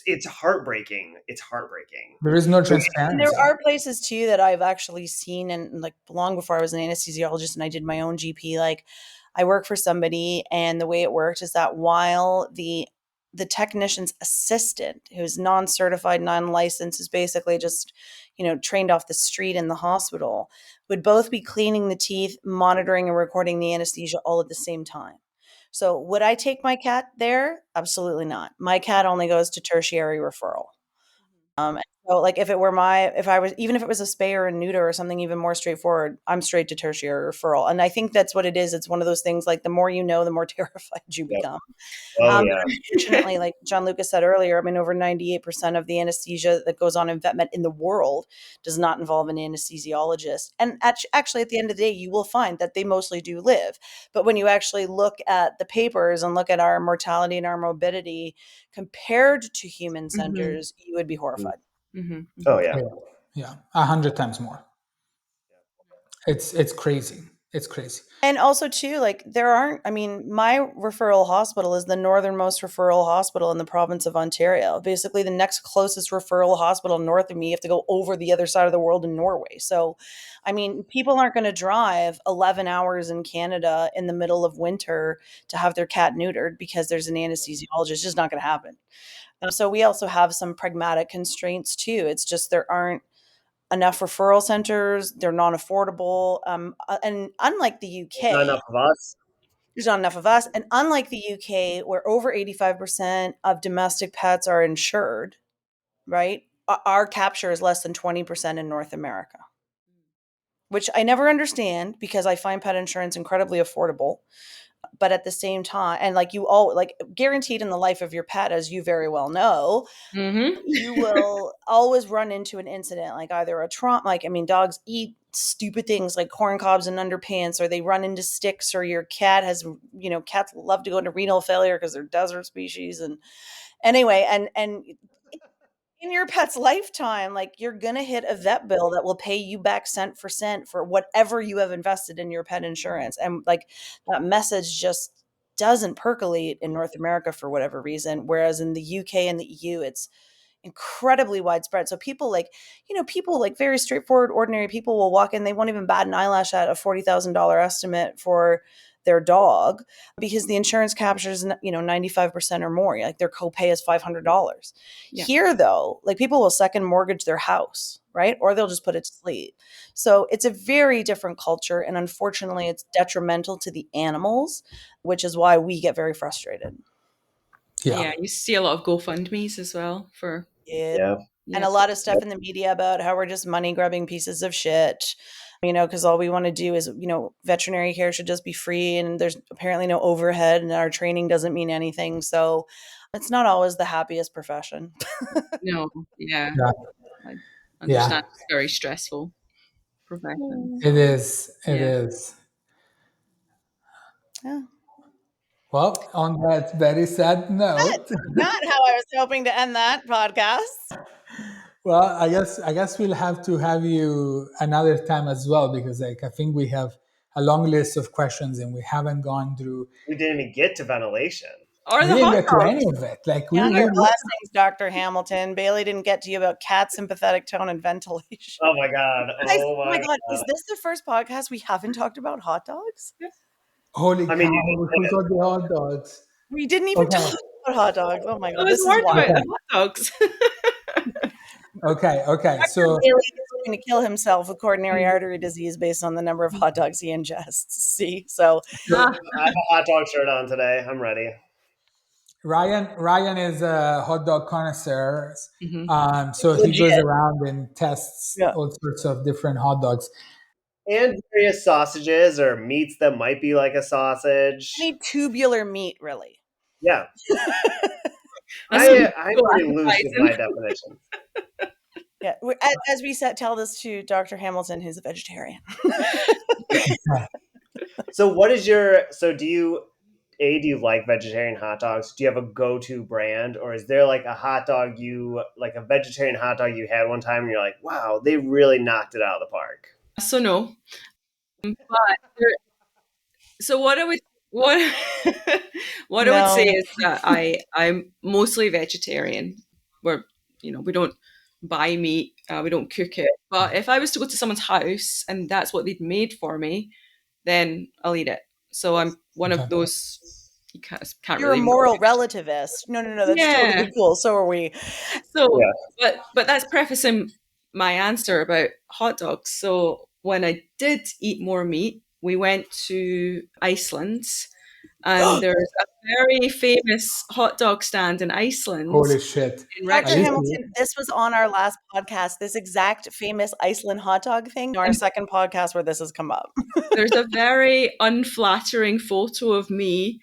Speaker 4: it's heartbreaking. It's heartbreaking.
Speaker 1: there is no
Speaker 4: The way-
Speaker 3: And there
Speaker 1: transparency.
Speaker 3: are places too that I've actually seen, and like long before I was an anesthesiologist and I did my own GP, like I work for somebody, and the way it worked is that while the technician's assistant, who's non-certified, non-licensed, is basically just, trained off the street in the hospital, would both be cleaning the teeth, monitoring and recording the anesthesia all at the same time. So would I take my cat there? Absolutely not. My cat only goes to tertiary referral. So like if I was, even if it was a spay or a neuter or something even more straightforward, I'm straight to tertiary referral. And I think that's what it is. It's one of those things like the more you know, the more terrified you
Speaker 4: Yep.
Speaker 3: become.
Speaker 4: Oh
Speaker 3: But
Speaker 4: yeah.
Speaker 3: unfortunately, like John Lucas said earlier, I mean, over 98% of the anesthesia that goes on in vet med in the world does not involve an anesthesiologist. And actually, at the end of the day, you will find that they mostly do live. But when you actually look at the papers and look at our mortality and our morbidity compared to human centers, you would be horrified.
Speaker 4: Oh yeah.
Speaker 1: Yeah, 100 times more. It's crazy. It's crazy.
Speaker 3: And also too, like there aren't, I mean, my referral hospital is the northernmost referral hospital in the province of Ontario. Basically, the next closest referral hospital north of me, you have to go over the other side of the world in Norway. So, I mean, people aren't going to drive 11 hours in Canada in the middle of winter to have their cat neutered because there's an anesthesiologist. It's just not going to happen. So we also have some pragmatic constraints too. It's just there aren't enough referral centers. They're non-affordable. And unlike the
Speaker 4: Not
Speaker 3: UK,
Speaker 4: enough of us.
Speaker 3: there's not enough of us. And unlike the UK, where over 85% of domestic pets are insured, right? Our capture is less than 20% in North America, which I never understand because I find pet insurance incredibly affordable. But at the same time, and like you all, like guaranteed in the life of your pet, as you very well know, you will always run into an incident like either a trauma, like I mean dogs eat stupid things like corn cobs and underpants, or they run into sticks, or your cat has, cats love to go into renal failure because they're desert species. And anyway, and in your pet's lifetime, like you're gonna hit a vet bill that will pay you back cent for cent for whatever you have invested in your pet insurance. And like that message just doesn't percolate in North America for whatever reason, whereas in the UK and the EU it's incredibly widespread. So people like very straightforward, ordinary people will walk in, they won't even bat an eyelash at a $40,000 estimate for their dog because the insurance captures, 95% or more. Like their copay is $500.
Speaker 2: Yeah.
Speaker 3: Here, though, like people will second mortgage their house, right? Or they'll just put it to sleep. So it's a very different culture. And unfortunately, it's detrimental to the animals, which is why we get very frustrated.
Speaker 2: Yeah, you see a lot of GoFundMe's as well for
Speaker 3: Yeah. And a lot of stuff in the media about how we're just money grubbing pieces of shit, because all we want to do is, veterinary care should just be free and there's apparently no overhead and our training doesn't mean anything. So it's not always the happiest profession.
Speaker 2: No, yeah.
Speaker 1: Yeah.
Speaker 2: I understand it's very stressful profession.
Speaker 1: It is. It
Speaker 2: Yeah.
Speaker 1: is.
Speaker 3: Yeah.
Speaker 1: Well, on that very sad note,
Speaker 3: Not how I was hoping to end that podcast.
Speaker 1: Well, I guess we'll have to have you another time as well, because like I think we have a long list of questions and we haven't gone through.
Speaker 4: We didn't even get to ventilation.
Speaker 2: Or
Speaker 1: We
Speaker 2: the
Speaker 1: didn't
Speaker 2: hot
Speaker 1: get to
Speaker 2: dogs.
Speaker 1: any of it. Like
Speaker 3: Count
Speaker 1: we
Speaker 3: your blessings, Dr. Hamilton. Bailey didn't get to you about cat sympathetic tone and ventilation.
Speaker 4: Oh my god!
Speaker 3: Guys,
Speaker 4: Oh my
Speaker 3: God,
Speaker 4: god!
Speaker 3: is this the first podcast we haven't talked about hot dogs?
Speaker 1: holy
Speaker 4: I mean,
Speaker 1: cow, we forgot the hot dogs.
Speaker 3: We didn't even
Speaker 1: Okay.
Speaker 3: talk about hot dogs. Oh my
Speaker 2: It
Speaker 3: God,
Speaker 2: was
Speaker 3: this is
Speaker 2: more about
Speaker 3: wild.
Speaker 2: the hot dogs.
Speaker 1: Okay. So
Speaker 3: Bailey is going to kill himself with coronary artery disease based on the number of hot dogs he ingests. See, so
Speaker 4: I have a hot dog shirt on today. I'm ready.
Speaker 1: Ryan is a hot dog connoisseur.
Speaker 2: Mhm.
Speaker 1: So he
Speaker 3: Legit.
Speaker 1: goes around and tests
Speaker 3: Yeah.
Speaker 1: all sorts of different hot dogs.
Speaker 4: And various sausages or meats that might be like a sausage.
Speaker 3: Any tubular meat, really.
Speaker 4: Yeah,
Speaker 2: That's
Speaker 4: I'm
Speaker 2: so
Speaker 4: pretty loose with my
Speaker 2: appetizing.
Speaker 4: definitions.
Speaker 3: Yeah, as we tell this to Dr. Hamilton, who's a vegetarian.
Speaker 4: So what is your do you like vegetarian hot dogs? Do you have a go-to brand, or is there like a hot dog like a vegetarian hot dog you had one time and you're like, wow, they really knocked it out of the park?
Speaker 2: So no. But so what I would what what I would say
Speaker 3: No.
Speaker 2: is that I'm mostly vegetarian. We're we don't buy meat, we don't cook it. But if I was to go to someone's house and that's what they'd made for me, then I'll eat it. So I'm one
Speaker 1: Okay.
Speaker 2: of those you can't
Speaker 3: You're a
Speaker 2: really
Speaker 3: moral relativist. No, that's
Speaker 2: Yeah.
Speaker 3: totally cool. So are we.
Speaker 2: So,
Speaker 4: Yeah.
Speaker 2: but that's prefacing my answer about hot dogs. So when I did eat more meat, we went to Iceland, and there's a very famous hot dog stand in Iceland.
Speaker 1: Holy shit.
Speaker 2: In
Speaker 3: Dr.
Speaker 2: Reykjavik.
Speaker 3: Hamilton, this was on our last podcast, this exact famous Iceland hot dog thing, our second podcast where this has come up.
Speaker 2: There's a very unflattering photo of me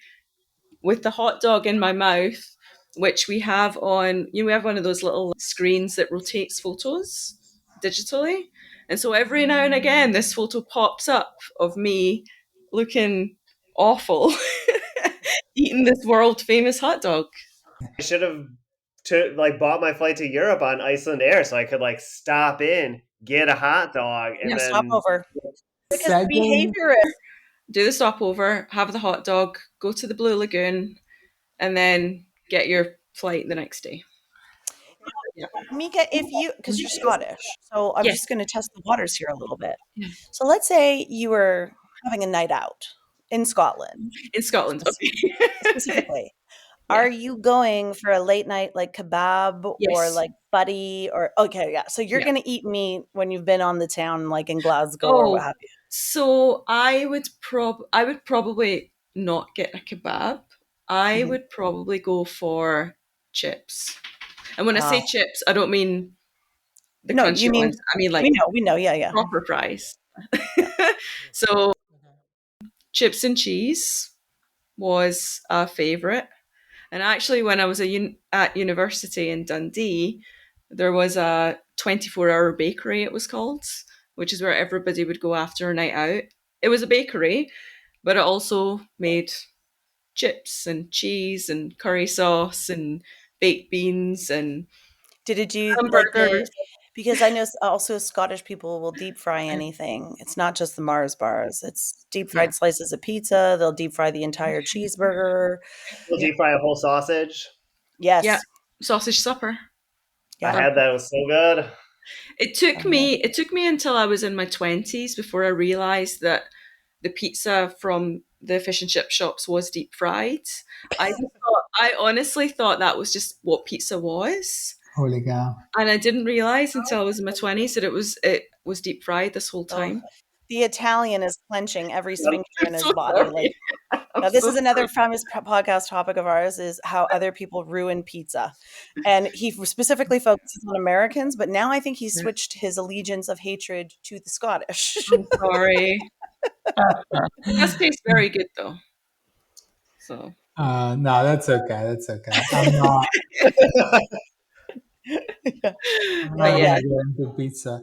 Speaker 2: with the hot dog in my mouth, which we have on, we have one of those little screens that rotates photos digitally. And so every now and again, this photo pops up of me looking awful, eating this world famous hot dog.
Speaker 4: I should have bought my flight to Europe on Iceland Air so I could stop in, get a hot dog, and then
Speaker 3: Stop over. Because
Speaker 1: Second,
Speaker 3: behavior is.
Speaker 2: Do the stopover, have the hot dog, go to the Blue Lagoon, and then get your flight the next day. Yeah.
Speaker 3: Mika, because you're Scottish, so I'm
Speaker 2: Yes.
Speaker 3: just going to test the waters here a little bit.
Speaker 2: Yeah.
Speaker 3: So let's say you were having a night out in Scotland.
Speaker 2: In Scotland, okay.
Speaker 3: Specifically.
Speaker 2: Yeah.
Speaker 3: Are you going for a late night kebab or
Speaker 2: Yes.
Speaker 3: buddy or okay, yeah. So you're
Speaker 2: Yeah.
Speaker 3: gonna eat meat when you've been on the town in Glasgow or what have you.
Speaker 2: So I would probably not get a kebab. I would probably go for chips. And when I say chips, I don't mean the crunchy ones. I mean
Speaker 3: we know, yeah.
Speaker 2: proper fries. So chips and cheese was a favorite. And actually, when I was at university in Dundee, there was a 24-hour bakery, it was called, which is where everybody would go after a night out. It was a bakery, but it also made chips and cheese and curry sauce and baked beans and
Speaker 3: Did it do
Speaker 2: hamburgers.
Speaker 3: because I know also Scottish people will deep fry anything. It's not just the Mars bars. It's deep fried slices of pizza. They'll deep fry the entire cheeseburger.
Speaker 4: Will deep fry a whole sausage?
Speaker 3: Yes.
Speaker 2: Yeah. Sausage supper.
Speaker 3: Yeah.
Speaker 4: I had that. It was so good.
Speaker 2: It took me until I was in my 20s before I realized that the pizza from the fish and chip shops was deep fried. I honestly thought that was just what pizza was.
Speaker 1: holy cow.
Speaker 2: And I didn't realize until I was in my 20s that it was deep fried this whole time.
Speaker 3: The Italian is clenching every sphincter in his
Speaker 2: so
Speaker 3: body.
Speaker 2: sorry.
Speaker 3: Now, this is another famous podcast topic of ours is how other people ruin pizza. And he specifically focuses on Americans, but now I think he's switched his allegiance of hatred to the Scottish.
Speaker 2: I'm sorry. It does taste very good though. So
Speaker 1: No, that's okay. I'm not. I'm not gonna go into pizza.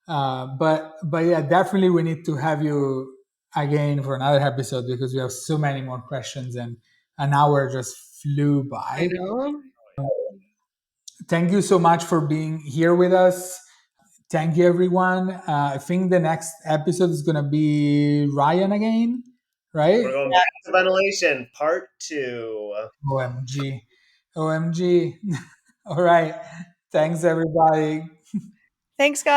Speaker 1: But yeah, definitely we need to have you again for another episode because we have so many more questions and an hour just flew by.
Speaker 2: I know.
Speaker 1: Thank you so much for being here with us. Thank you, everyone. I think the next episode is going to be Ryan again, right?
Speaker 4: We're going back to ventilation, part 2.
Speaker 1: OMG. OMG. All right. Thanks, everybody.
Speaker 3: Thanks, guys.